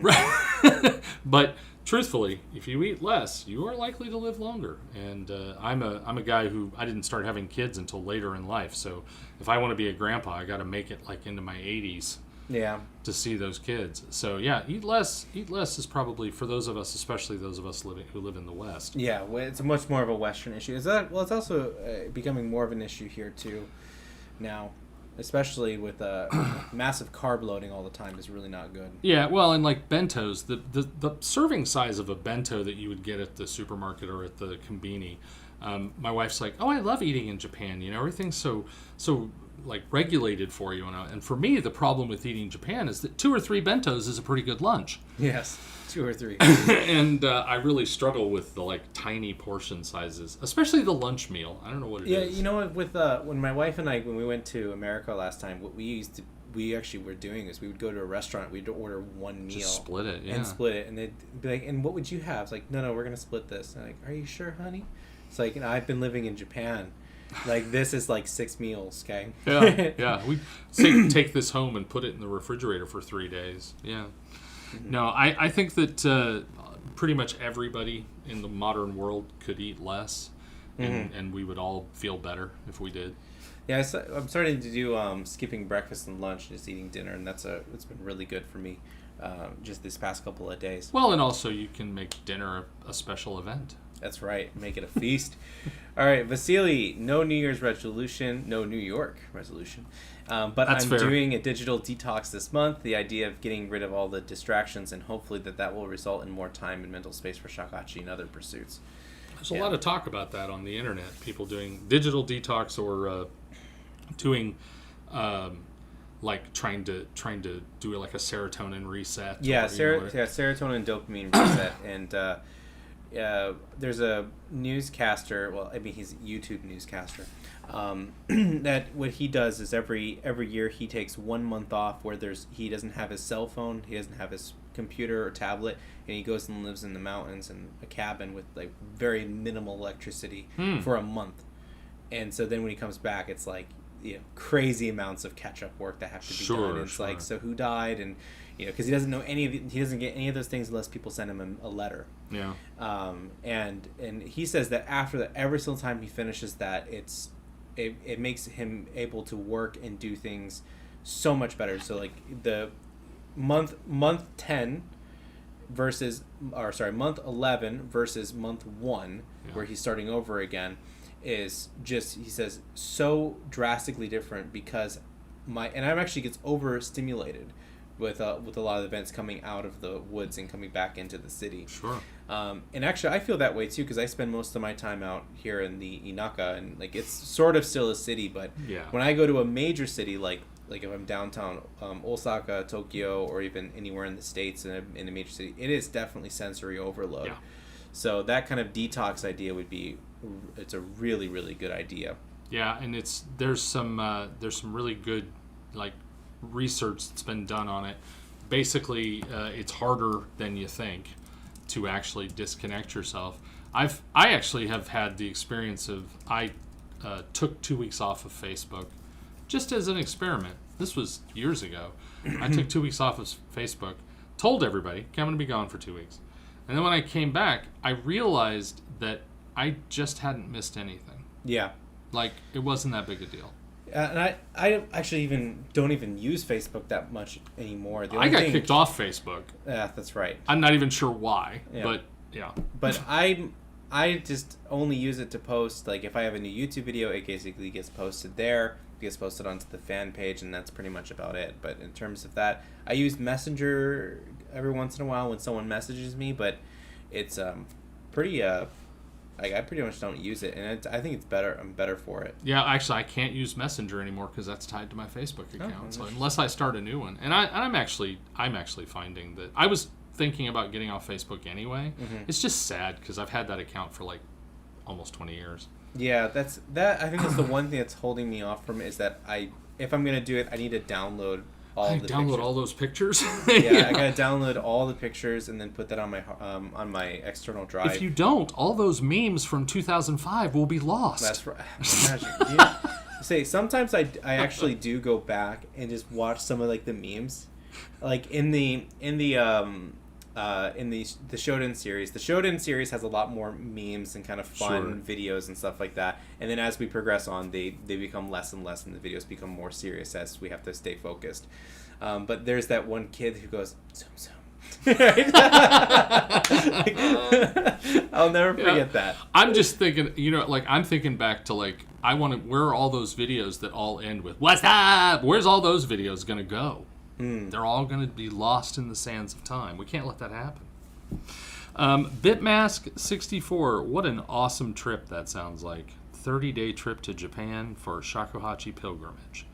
Right? But truthfully, if you eat less, you are likely to live longer. And I'm a guy who, I didn't start having kids until later in life. So if I want to be a grandpa, I got to make it like into my 80s. Yeah. To see those kids. So yeah, eat less. Eat less is probably, for those of us, especially those of us who live in the West. Yeah, it's much more of a Western issue. It's also becoming more of an issue here too now. Especially with massive carb loading all the time is really not good. Yeah, well, and like bentos, the serving size of a bento that you would get at the supermarket or at the Konbini, my wife's like, oh, I love eating in Japan. everything's so like regulated for you. And for me, the problem with eating Japan is that 2 or 3 bentos is a pretty good lunch. Yes, 2 or 3. And I really struggle with the like tiny portion sizes, especially the lunch meal. I don't know what it is. Yeah, you know what? With when my wife and I, when we went to America last time, what we actually were doing is we would go to a restaurant, we'd order one meal, just split it, and they'd be like, and what would you have? It's like, no, we're gonna split this. And I'm like, are you sure, honey? It's like, I've been living in Japan. Like, this is like 6 meals, okay? Yeah. We take this home and put it in the refrigerator for 3 days. Yeah. No, I think that pretty much everybody in the modern world could eat less, and we would all feel better if we did. Yeah, I'm starting to do skipping breakfast and lunch, just eating dinner, and it's been really good for me just this past couple of days. Well, and also you can make dinner a special event. That's right. Make it a feast. All right, Vasily, no New Year's resolution, no New York resolution. But That's I'm fair. doing a digital detox this month. The idea of getting rid of all the distractions, and hopefully that will result in more time and mental space for Shakuhachi and other pursuits. There's a lot of talk about that on the internet. People doing digital detox or doing like trying to do like a serotonin reset. Yeah, serotonin and dopamine reset. And there's a newscaster. Well, I mean, he's a YouTube newscaster. That what he does is every year he takes 1 month off where he doesn't have his cell phone, he doesn't have his computer or tablet, and he goes and lives in the mountains in a cabin with like very minimal electricity for a month. And so then when he comes back, it's like, crazy amounts of catch-up work that have to be done. It's like, so who died, and because he doesn't know he doesn't get any of those things unless people send him a letter. Yeah. And he says that after that, every single time he finishes that, it makes him able to work and do things so much better. So like the month 10 versus, or sorry, month 11 versus month 1, where he's starting over again, is just, he says, so drastically different because I'm actually gets overstimulated with a lot of events coming out of the woods and coming back into the city. Sure. And actually, I feel that way too because I spend most of my time out here in the Inaka, and like it's sort of still a city, but when I go to a major city, like if I'm downtown Osaka, Tokyo, or even anywhere in the States in a major city, it is definitely sensory overload. Yeah. So that kind of detox idea it's a really, really good idea. Yeah, and there's some really good like research that's been done on it. Basically, it's harder than you think to actually disconnect yourself. I actually have had the experience of I took 2 weeks off of Facebook just as an experiment. This was years ago. I took 2 weeks off of Facebook, told everybody, okay, I'm going to be gone for 2 weeks. And then when I came back, I realized that I just hadn't missed anything. Yeah. Like, it wasn't that big a deal. And I actually don't even use Facebook that much anymore. I got kicked off Facebook. Yeah, that's right. I'm not even sure why, Yeah. but yeah. But I just only use it to post, like, if I have a new YouTube video, it basically gets posted there, it gets posted onto the fan page, and that's pretty much about it. But in terms of that, I use Messenger every once in a while when someone messages me, but it's pretty like, I pretty much don't use it, and I think it's better. I'm better for it. Yeah, actually, I can't use Messenger anymore because that's tied to my Facebook account. So unless I start a new one, and I'm actually finding that I was thinking about getting off Facebook anyway. Mm-hmm. It's just sad because I've had that account for like almost 20 years. Yeah, I think that's the one thing that's holding me off from it, is that if I'm gonna do it, I need to download all those pictures. Yeah, I gotta download all the pictures and then put that on my external drive. If you don't, all those memes from 2005 will be lost. That's right. Yeah. Say sometimes I actually do go back and just watch some of, like, the memes, like in the Shoden series. The Shoden series has a lot more memes and kind of fun videos and stuff like that. And then as we progress on, they become less and less, and the videos become more serious as we have to stay focused. But there's that one kid who goes, zoom, zoom. I'll never forget that. I'm just thinking, like, I'm thinking back to, like, where are all those videos that all end with, what's up? Where's all those videos going to go? They're all going to be lost in the sands of time. We can't let that happen. Bitmask64, what an awesome trip that sounds like. 30-day trip to Japan for Shakuhachi pilgrimage.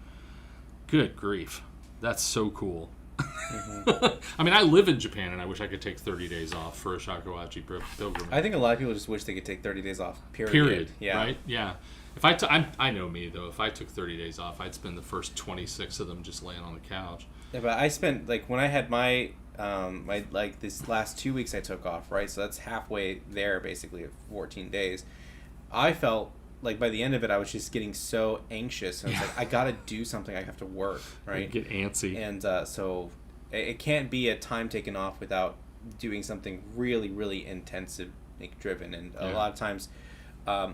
Good grief. That's so cool. Mm-hmm. I mean, I live in Japan, and I wish I could take 30 days off for a Shakuhachi pilgrimage. I think a lot of people just wish they could take 30 days off, Period. Yeah. Right? Yeah. If I know me, though. If I took 30 days off, I'd spend the first 26 of them just laying on the couch. Yeah, but I spent, like, when I had my like, this last 2 weeks I took off, right? So that's halfway there, basically, of 14 days. I felt like by the end of it, I was just getting so anxious. And I was like, I gotta do something. I have to work, right? Get antsy. And so it can't be a time taken off without doing something really, really intensive, like, driven. And a lot of times,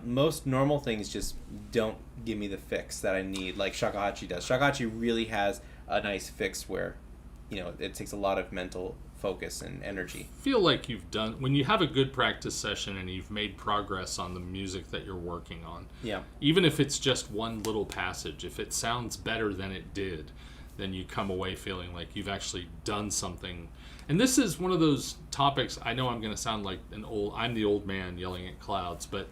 most normal things just don't give me the fix that I need, like Shakuhachi does. Shakuhachi really has a nice fix where, it takes a lot of mental focus and energy. Feel like when you have a good practice session and you've made progress on the music that you're working on, even if it's just one little passage, if it sounds better than it did, then you come away feeling like you've actually done something. And this is one of those topics, I know I'm going to sound like I'm the old man yelling at clouds, but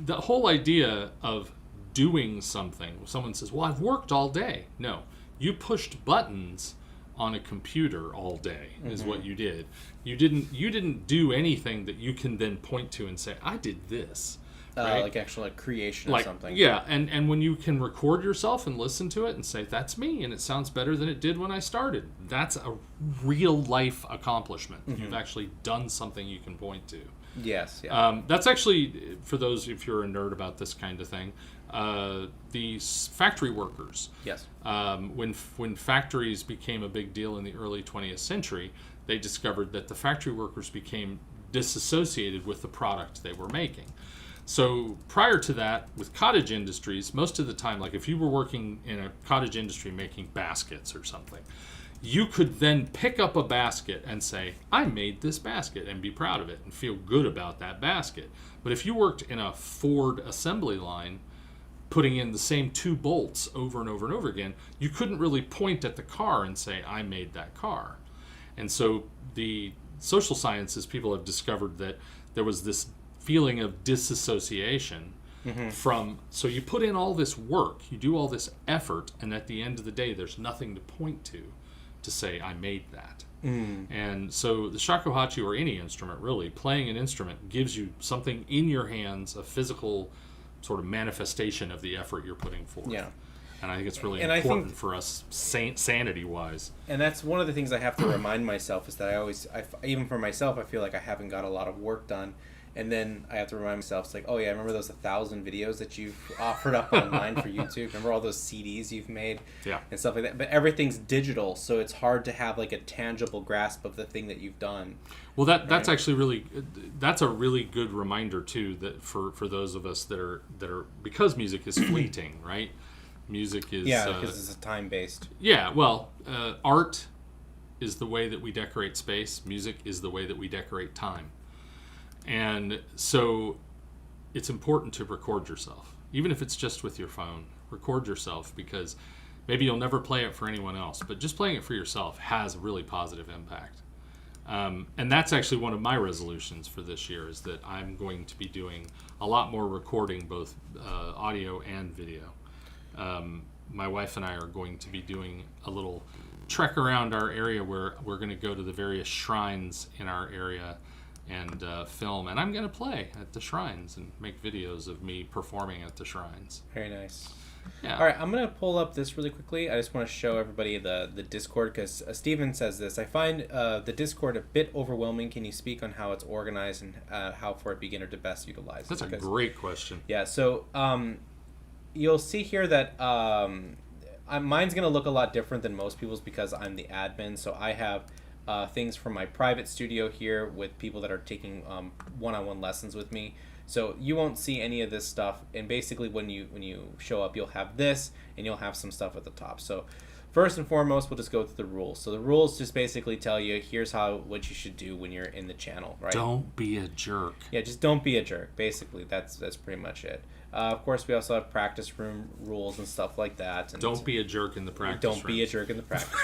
the whole idea of doing something, someone says, well, I've worked all day. No, you pushed buttons on a computer all day is what you did. You didn't do anything that you can then point to and say, I did this. Right? Like actual creation or something. Yeah, and when you can record yourself and listen to it and say, that's me, and it sounds better than it did when I started, that's a real life accomplishment. You've actually done something you can point to. Yes. Yeah. That's actually, for those, if you're a nerd about this kind of thing, the factory workers. Yes. When factories became a big deal in the early 20th century, they discovered that the factory workers became disassociated with the product they were making. So prior to that, with cottage industries, most of the time, like if you were working in a cottage industry making baskets or something, you could then pick up a basket and say, I made this basket, and be proud of it and feel good about that basket. But if you worked in a Ford assembly line, putting in the same 2 bolts over and over and over again, you couldn't really point at the car and say, I made that car. And so the social sciences people have discovered that there was this feeling of disassociation from, so you put in all this work, you do all this effort, and at the end of the day, there's nothing to point to say, I made that. And so the shakuhachi, or any instrument really, playing an instrument gives you something in your hands, a physical sort of manifestation of the effort you're putting forth. Yeah. And I think it's really important for us sanity-wise. And that's one of the things I have to remind myself, is that even for myself, I feel like I haven't got a lot of work done. And then I have to remind myself, it's like, oh yeah, remember those 1,000 videos that you've offered up online for YouTube? Remember all those CDs you've made? Yeah. And stuff like that. But everything's digital, so it's hard to have like a tangible grasp of the thing that you've done. Well, that's actually really, that's a really good reminder too, that for those of us that are because music is fleeting, right? Music is because it's time based. Yeah, well, art is the way that we decorate space. Music is the way that we decorate time. And so it's important to record yourself, even if it's just with your phone. Record yourself, because maybe you'll never play it for anyone else, but just playing it for yourself has a really positive impact. And that's actually one of my resolutions for this year, is that I'm going to be doing a lot more recording, both audio and video. My wife and I are going to be doing a little trek around our area where we're going to go to the various shrines in our area and film, and I'm going to play at the shrines and make videos of me performing at the shrines. Very nice. Yeah. All right, I'm going to pull up this really quickly. I just want to show everybody the Discord, because Steven says this. I find the Discord a bit overwhelming. Can you speak on how it's organized and how for a beginner to best utilize it? That's a great question. Yeah, so you'll see here that mine's going to look a lot different than most people's, because I'm the admin. So I have things from my private studio here with people that are taking one-on-one lessons with me. So you won't see any of this stuff, and basically when you show up, you'll have this, and you'll have some stuff at the top. So first and foremost, we'll just go through the rules. So the rules just basically tell you, here's what you should do when you're in the channel, right? Don't be a jerk. Yeah, just don't be a jerk. Basically, that's pretty much it. Of course, we also have practice room rules and stuff like that. And don't be a jerk in the practice rooms. Be a jerk in the practice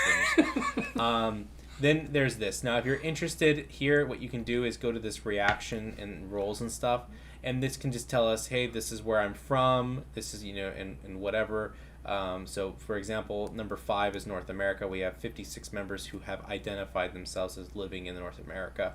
rooms. Then there's this. Now, if you're interested here, what you can do is go to this reaction and roles and stuff. And this can just tell us, hey, this is where I'm from. This is, and whatever. So, for example, number 5 is North America. We have 56 members who have identified themselves as living in North America.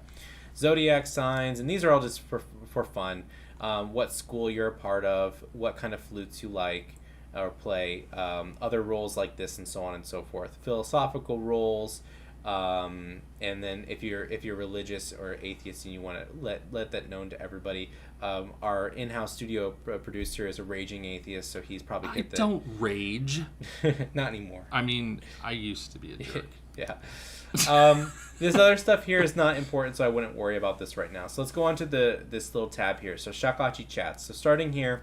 Zodiac signs, and these are all just for fun. What school you're a part of, what kind of flutes you like or play, other roles like this, and so on and so forth. Philosophical roles. And then if you're religious or atheist and you want to let that known to everybody, our in-house studio producer is a raging atheist, so he's probably hit I don't rage. Not anymore. I mean, I used to be a jerk. Yeah. This other stuff here is not important, so I wouldn't worry about this right now. So let's go on to this little tab here. So Shakuhachi chats. So starting here,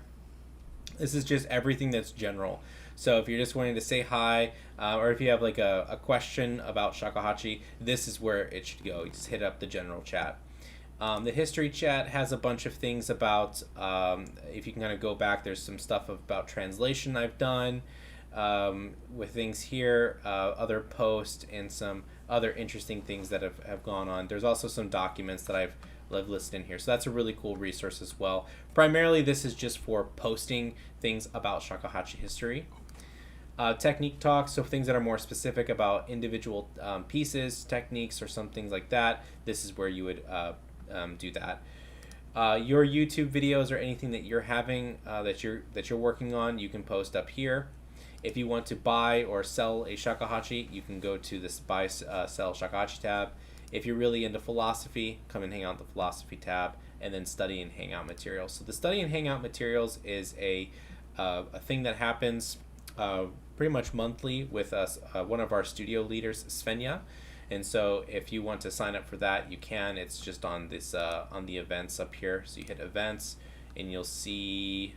this is just everything that's general. So if you're just wanting to say hi, or if you have like a question about Shakuhachi, this is where it should go. You just hit up the general chat. The history chat has a bunch of things about, if you can kind of go back, there's some stuff about translation I've done with things here, other posts, and some other interesting things that have gone on. There's also some documents that I've listed in here. So that's a really cool resource as well. Primarily, this is just for posting things about Shakuhachi history. Technique talks, so things that are more specific about individual pieces, techniques, or some things like that. This is where you would do that. Your YouTube videos or anything that you're having that you're working on, you can post up here. If you want to buy or sell a shakuhachi, you can go to this buy sell shakuhachi tab. If you're really into philosophy, come and hang out in the philosophy tab, and then study and hangout materials. So the study and hangout materials is a thing that happens pretty much monthly with us, one of our studio leaders, Svenja. And so if you want to sign up for that, you can. It's just on this on the events up here. So you hit events, and you'll see.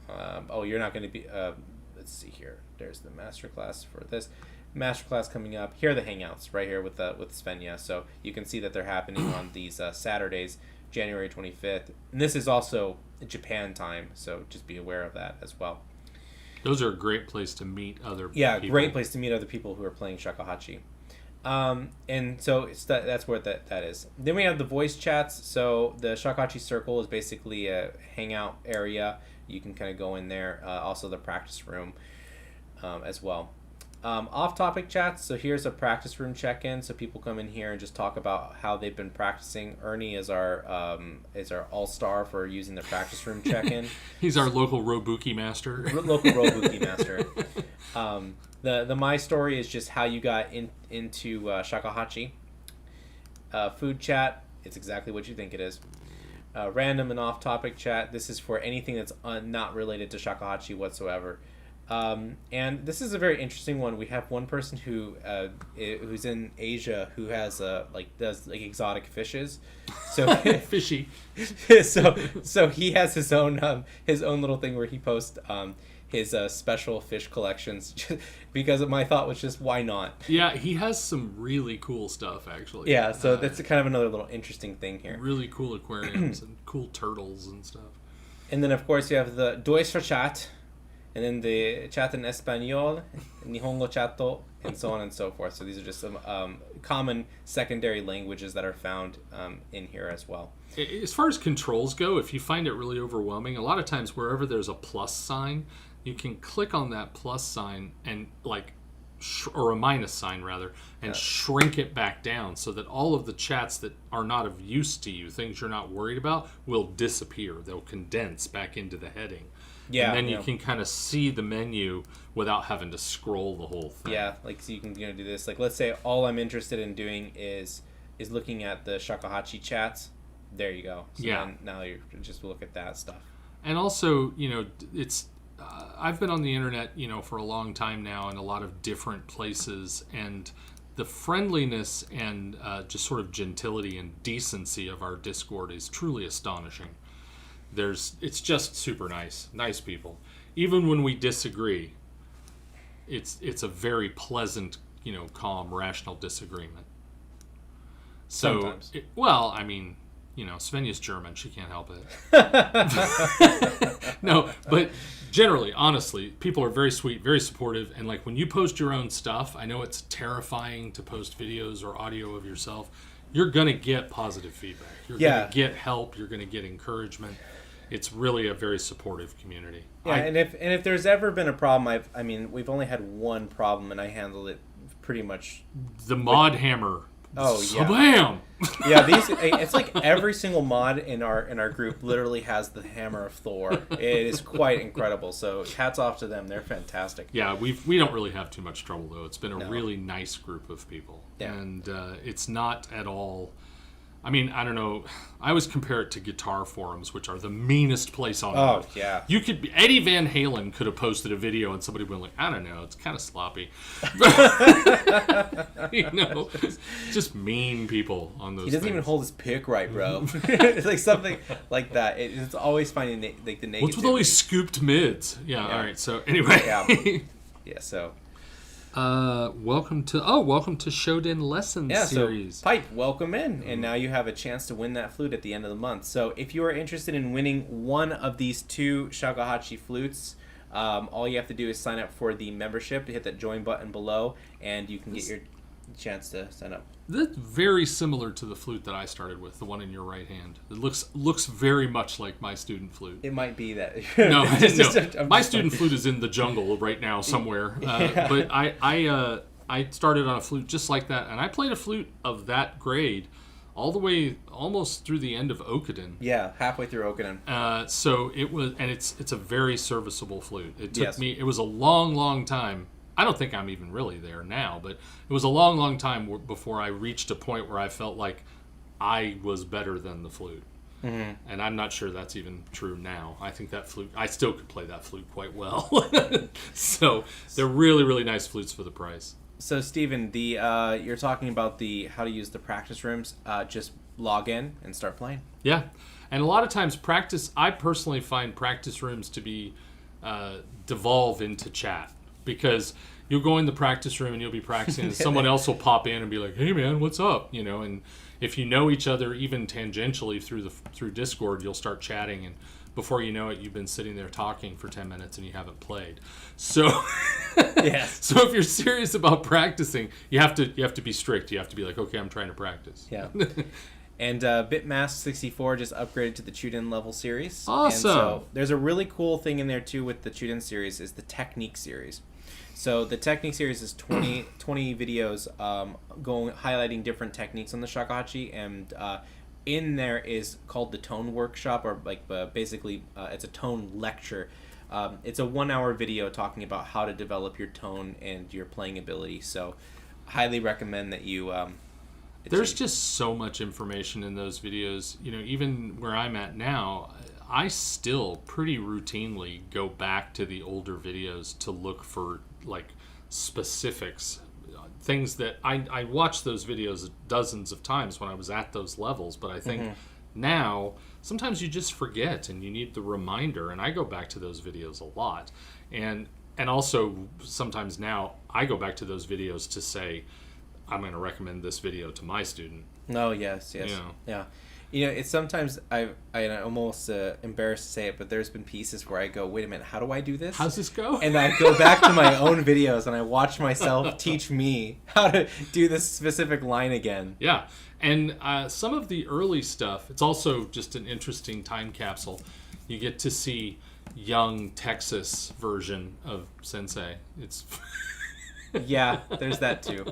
You're not going to be. Let's see here. There's the masterclass for this. Masterclass coming up. Here are the hangouts right here with Svenja. So you can see that they're happening on these Saturdays, January 25th. And this is also Japan time, so just be aware of that as well. Those are a great place to meet other people. Yeah, great place to meet other people who are playing shakuhachi. And so that's where that is. Then we have the voice chats. So the Shakuhachi Circle is basically a hangout area. You can kind of go in there. Also the practice room as well. Off-topic chats. So here's a practice room check-in. So people come in here and just talk about how they've been practicing. Ernie is our all-star for using the practice room check-in. He's our local Robuki master. Local Robuki master. The my story is just how you got into shakuhachi. Food chat. It's exactly what you think it is. random and off-topic chat. This is for anything that's not related to shakuhachi whatsoever. And this is a very interesting one. We have one person who's in Asia who has does exotic fishes. So Fishy. so he has his own little thing where he posts his special fish collections because my thought was just why not? Yeah, he has some really cool stuff actually. Yeah, so that's kind of another little interesting thing here. Really cool aquariums and cool turtles and stuff. And then of course you have the Dois for chat, and then the chat in Espanol, Nihongo chato, and so on and so forth. So these are just some common secondary languages that are found in here as well. As far as controls go, if you find it really overwhelming, a lot of times wherever there's a plus sign, you can click on that plus sign and or a minus sign rather, and shrink it back down so that all of the chats that are not of use to you, things you're not worried about, will disappear. They'll condense back into the heading. Yeah, and then you can kind of see the menu without having to scroll the whole thing. Yeah, so you can do this. Let's say all I'm interested in doing is looking at the shakuhachi chats. There you go. So then now you just look at that stuff. And also, it's I've been on the internet, for a long time now in a lot of different places, and the friendliness and just sort of gentility and decency of our Discord is truly astonishing. It's just super nice people. Even when we disagree, it's a very pleasant, calm, rational disagreement. So, sometimes. Svenja's German. She can't help it. No, but generally, honestly, people are very sweet, very supportive. And when you post your own stuff, I know it's terrifying to post videos or audio of yourself. You're going to get positive feedback. You're going to get help. You're going to get encouragement. It's really a very supportive community. Yeah, and if there's ever been a problem, we've only had one problem, and I handled it pretty much. The mod hammer. Oh yeah. Bam! Yeah, it's like every single mod in our group literally has the Hammer of Thor. It is quite incredible. So hats off to them; they're fantastic. Yeah, we don't really have too much trouble though. It's been a really nice group of people, and it's not at all. I don't know. I always compare it to guitar forums, which are the meanest place on earth. Oh, yeah. Eddie Van Halen could have posted a video and somebody would I don't know, it's kind of sloppy. Just mean people on those He doesn't things. even hold his pick right, bro. It's something like that. It's always finding the negative. What's with all these scooped mids? Yeah, all right. So anyway. So. Welcome to Shoden Lesson Series. So Pipe, welcome in, and now you have a chance to win that flute at the end of the month. So if you are interested in winning one of these 2 shakuhachi flutes, all you have to do is sign up for the membership to hit that join button below, and you can get your chance to sign up. That's very similar to the flute that I started with, the one in your right hand. It looks very much like my student flute. It might be that. No. My student flute is in the jungle right now somewhere. But I started on a flute just like that, and I played a flute of that grade all the way almost through the end of Okuden. Yeah, halfway through Okuden. So it was, and it's a very serviceable flute. It took me. It was a long time. I don't think I'm even really there now, but it was a long time before I reached a point where I felt like I was better than the flute. Mm-hmm. And I'm not sure that's even true now. I think that flute, I still could play that flute quite well. So they're really, really nice flutes for the price. So Steven, you're talking about how to use the practice rooms. Just log in and start playing. Yeah. And a lot of times I personally find practice rooms to be devolve into chat. Because you'll go in the practice room and you'll be practicing, and someone else will pop in and be like, "Hey man, what's up?" And if you know each other even tangentially through Discord, you'll start chatting, and before you know it, you've been sitting there talking for 10 minutes and you haven't played. So, So if you're serious about practicing, you have to be strict. You have to be like, "Okay, I'm trying to practice." Yeah. And Bitmask64 just upgraded to the Chuden level series. Awesome. And so there's a really cool thing in there too with the Chuden series is the technique series. So the technique series is 20 videos highlighting different techniques on the shakuhachi, and in there is called the tone workshop, or basically it's a tone lecture. It's a 1-hour video talking about how to develop your tone and your playing ability. So highly recommend that you There's just so much information in those videos. You know, even where I'm at now, I still pretty routinely go back to the older videos to look for like specifics, things that I watched those videos dozens of times when I was at those levels, but I think now sometimes you just forget and you need the reminder, and I go back to those videos a lot. And also sometimes now I go back to those videos to say, I'm going to recommend this video to my student. Oh, yes. You know? Yeah. You know, it's sometimes I'm almost embarrassed to say it, but there's been pieces where I go, wait a minute, how do I do this? How's this go? And I go back to my own videos and I watch myself teach me how to do this specific line again. Yeah. And some of the early stuff, it's also just an interesting time capsule. You get to see young Texas version of Sensei. It's... Yeah, there's that too.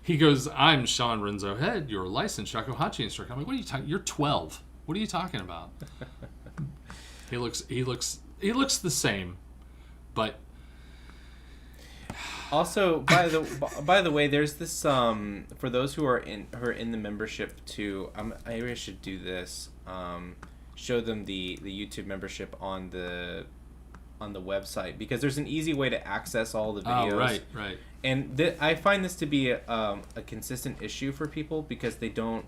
He goes, I'm Sean Renzo Head, your licensed Shakuhachi instructor. I'm like, what are you talking? You're 12. What are you talking about? He looks the same, but also by the way, there's this for those who are in the membership too. I really should do this. Show them the YouTube membership on the website, because there's an easy way to access all the videos. Oh, right. And I find this to be a consistent issue for people, because they don't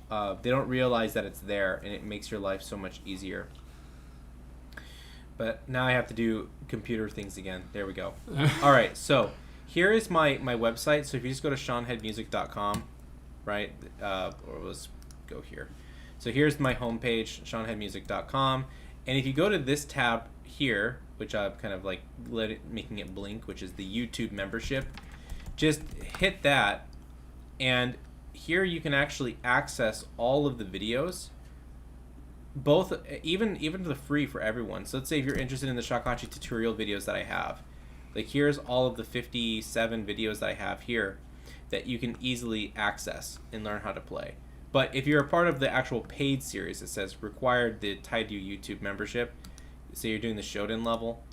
realize that it's there, and it makes your life so much easier. But now I have to do computer things again. There we go. All right, so here is my website. So if you just go to SeanHeadMusic.com, right, or let's go here. So here's my homepage, SeanHeadMusic.com, and if you go to this tab here, which I'm kind of like making it blink, which is the YouTube membership, just hit that, and here you can actually access all of the videos, both even the free for everyone. So let's say if you're interested in the Shakuhachi tutorial videos that I have, like here's all of the 57 videos that I have here that you can easily access and learn how to play. But if you're a part of the actual paid series, it says required the Taidu YouTube membership. Say you're doing the Shoden level,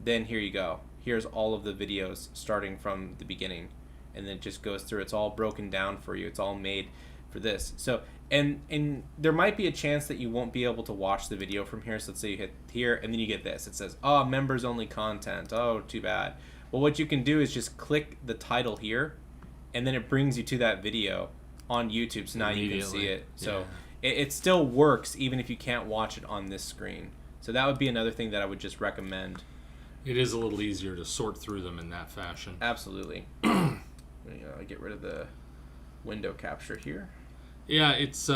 then here you go. Here's all of the videos starting from the beginning, and then it just goes through. It's all broken down for you. It's all made for this. So and there might be a chance that you won't be able to watch the video from here. So let's say you hit here, and then you get this. It says, "Oh, members only content." Oh, too bad. Well, what you can do is just click the title here, and then it brings you to that video on YouTube. So now you can see it. So it still works even if you can't watch it on this screen. So that would be another thing that I would just recommend. it is a little easier to sort through them in that fashion. Absolutely. Get rid of the window capture here. Yeah, it's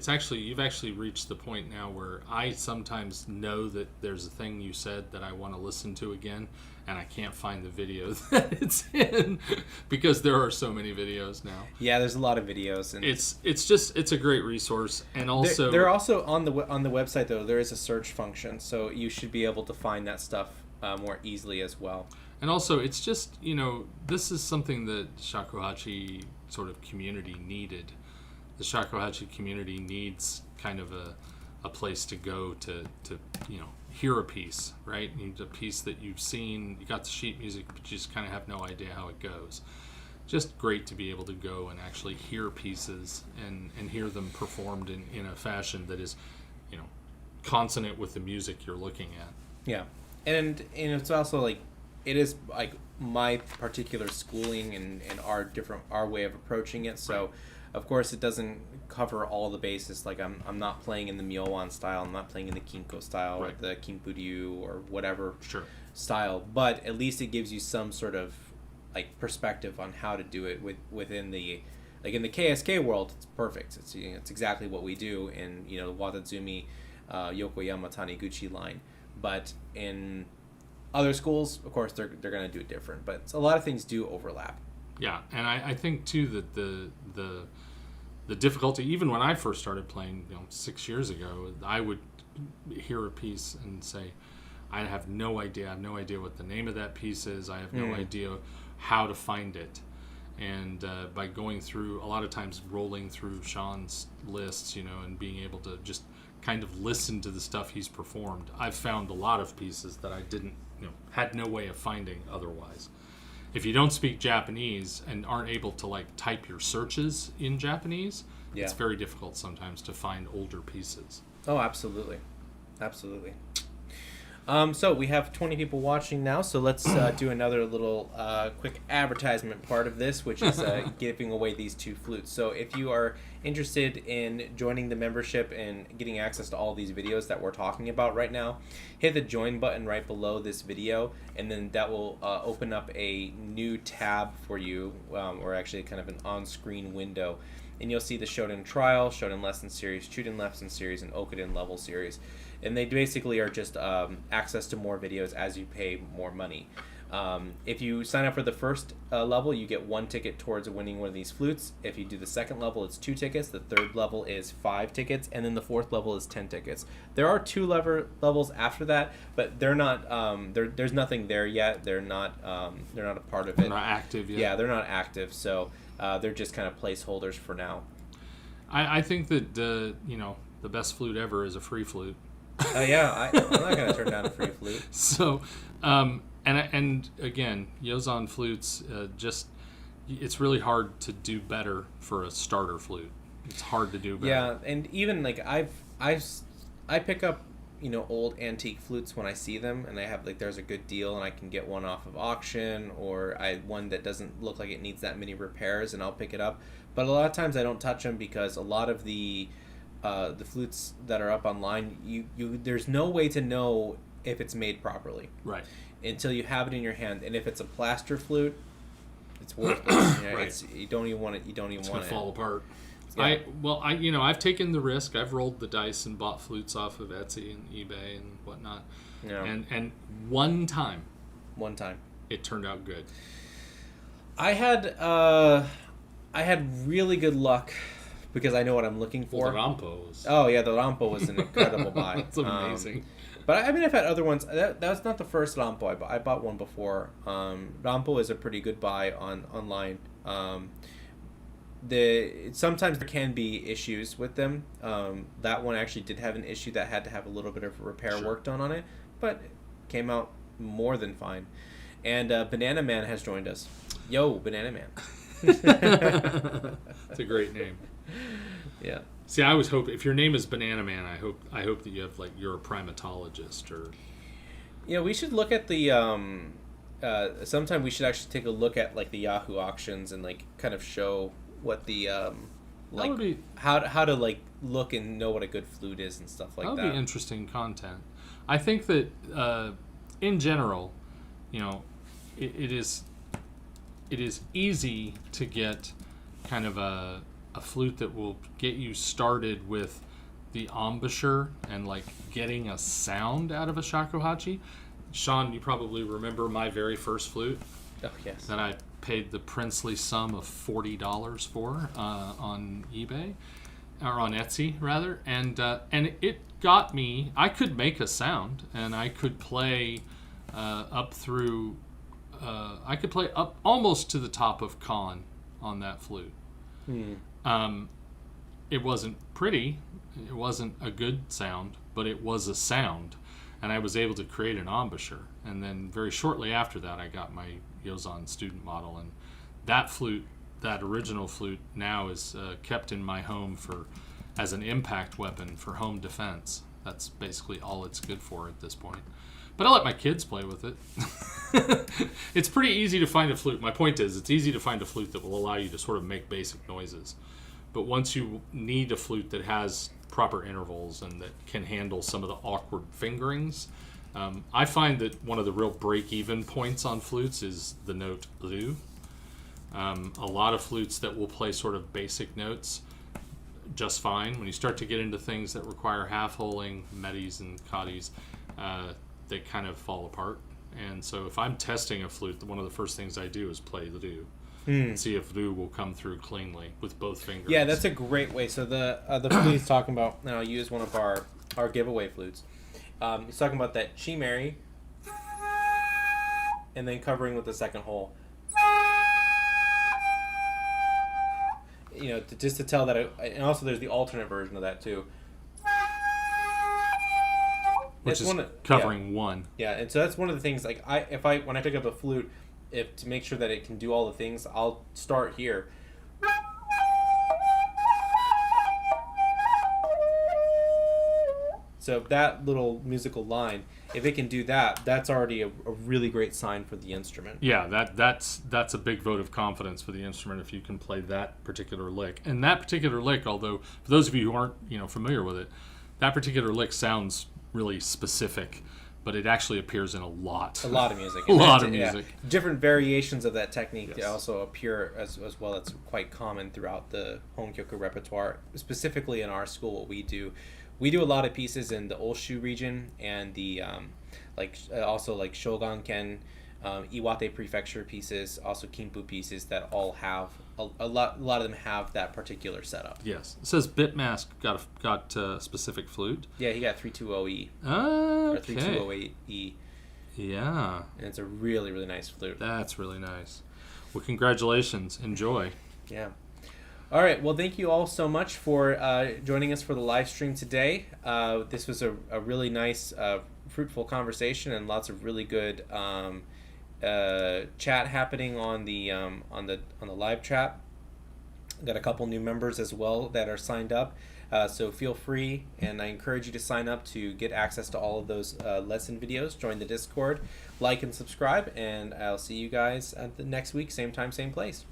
actually, you've actually reached the point now where I sometimes know that there's a thing you said that I want to listen to again, and I can't find the video that it's in because there are so many videos now. Yeah, there's a lot of videos, and it's a great resource, and also they're also on the website though. There is a search function, so you should be able to find that stuff more easily as well. And also, it's just, this is something that Shakuhachi sort of community needed. The Shakuhachi community needs kind of a place to go to hear a piece, right? A piece that you've seen, you got the sheet music, but you just kind of have no idea how it goes. Just great to be able to go and actually hear pieces and hear them performed in a fashion that is, consonant with the music you're looking at. Yeah, and it's also like, it is like my particular schooling and our way of approaching it. So, of course, it doesn't cover all the bases. Like I'm not playing in the Myowan style. I'm not playing in the Kinko style or the Kinpuryu or whatever style. But at least it gives you some sort of like perspective on how to do it within the, like in the KSK world. It's perfect. It's exactly what we do in Watazumi, Yokoyama Taniguchi line. But in other schools, of course, they're going to do it different, but a lot of things do overlap. Yeah, and I think too that the difficulty, even when I first started playing, 6 years ago, I would hear a piece and say, I have no idea. I have no idea what the name of that piece is. I have no idea how to find it. And by going through, a lot of times rolling through Sean's lists, and being able to just kind of listen to the stuff he's performed, I've found a lot of pieces that I didn't, had no way of finding otherwise. if you don't speak Japanese and aren't able to like type your searches in Japanese, it's very difficult sometimes to find older pieces. Oh, absolutely. Absolutely. So we have 20 people watching now, so let's do another little quick advertisement part of this, which is giving away these 2 flutes. So if you are interested in joining the membership and getting access to all these videos that we're talking about right now, hit the join button right below this video, and then that will open up a new tab for you, or actually kind of an on-screen window. And you'll see the Shoden Trial, Shoden Lesson Series, Chuden Lesson Series, and Okuden Level Series. And they basically are just access to more videos as you pay more money. If you sign up for the first level, you get 1 ticket towards winning one of these flutes. If you do the second level, it's 2 tickets. The third level is 5 tickets. And then the fourth level is 10 tickets. There are 2 levels after that, but they're not. There's nothing there yet. They're not a part of it. They're not active yet. Yeah, they're not active. So they're just kind of placeholders for now. I think that the best flute ever is a free flute. I'm not going to turn down a free flute. So, and again, Yozan flutes, it's really hard to do better for a starter flute. It's hard to do better. Yeah, and even like I pick up old antique flutes when I see them, and I have there's a good deal, and I can get one off of auction, or one that doesn't look like it needs that many repairs, and I'll pick it up. But a lot of times I don't touch them because a lot of the flutes that are up online, you there's no way to know if it's made properly, right, until you have it in your hand. And if it's a plaster flute, it's worthless. Right. You don't even want it. It's gonna fall apart. Yeah. I've taken the risk. I've rolled the dice and bought flutes off of Etsy and eBay and whatnot. Yeah. And one time it turned out good. I had really good luck, because I know what I'm looking for. Well, the Rampo was... Oh, yeah, the Rampo was an incredible buy. That's amazing. But, I mean, I've had other ones. That was not the first Rampo I bought. I bought one before. Rampo is a pretty good buy online. Sometimes there can be issues with them. That one actually did have an issue that had to have a little bit of repair work done on it, but it came out more than fine. And Banana Man has joined us. Yo, Banana Man. It's a great name. Yeah. See, I was hoping, if your name is Banana Man, I hope that you have you're a primatologist or. Yeah, we should look at the. Sometime we should actually take a look at the Yahoo auctions and kind of show what the how to look and know what a good flute is and stuff like that. That would be interesting content. I think that in general, it is easy to get kind of a flute that will get you started with the embouchure and getting a sound out of a shakuhachi. Sean, you probably remember my very first flute. Oh, yes. That I paid the princely sum of $40 for on eBay, or on Etsy rather, and it got me. I could make a sound, and I could play up through. I could play up almost to the top of Con on that flute. It wasn't pretty. It wasn't a good sound, but it was a sound, and I was able to create an embouchure. And then very shortly after that, I got my Yozan student model, and that flute, that original flute, now is kept in my home as an impact weapon for home defense. That's basically all it's good for at this point. But I let my kids play with it. It's pretty easy to find a flute. My point is, it's easy to find a flute that will allow you to sort of make basic noises. But once you need a flute that has proper intervals and that can handle some of the awkward fingerings, I find that one of the real break-even points on flutes is the note lu. A lot of flutes that will play sort of basic notes just fine. When you start to get into things that require half-holing, medis and kadis, they kind of fall apart. And so if I'm testing a flute, one of the first things I do is play lu. And see if lu will come through cleanly with both fingers. Yeah, that's a great way. So the flute he's talking about, and I'll use one of our giveaway flutes. He's talking about that chimeri, and then covering with the second hole. Just to tell that, and also there's the alternate version of that too. Which is covering one. Yeah, and so that's one of the things. When I pick up a flute, if to make sure that it can do all the things, I'll start here. So that little musical line, if it can do that, that's already a really great sign for the instrument. Yeah, that's a big vote of confidence for the instrument if you can play that particular lick. And that particular lick, although for those of you who aren't familiar with it, that particular lick sounds really specific, but it actually appears in a lot of music. a lot of music. Yeah. Different variations of that technique Yes. also appear as well. It's quite common throughout the Honkyoku repertoire. Specifically in our school, what we do a lot of pieces in the Oshu region and the also like Shoganken, Iwate Prefecture pieces, also Kinpu pieces that all have a lot of them have that particular setup. Yes. It says Bitmask got a specific flute. Yeah, he got 320E. Okay. Or 3208E. Yeah. And it's a really, really nice flute. That's really nice. Well, congratulations. Enjoy. Yeah. All right. Well, thank you all so much for joining us for the live stream today. This was a really nice, fruitful conversation and lots of really good chat happening on the live chat. Got a couple new members as well that are signed up. So feel free, and I encourage you to sign up to get access to all of those lesson videos. Join the Discord, like and subscribe, and I'll see you guys at the next week, same time, same place.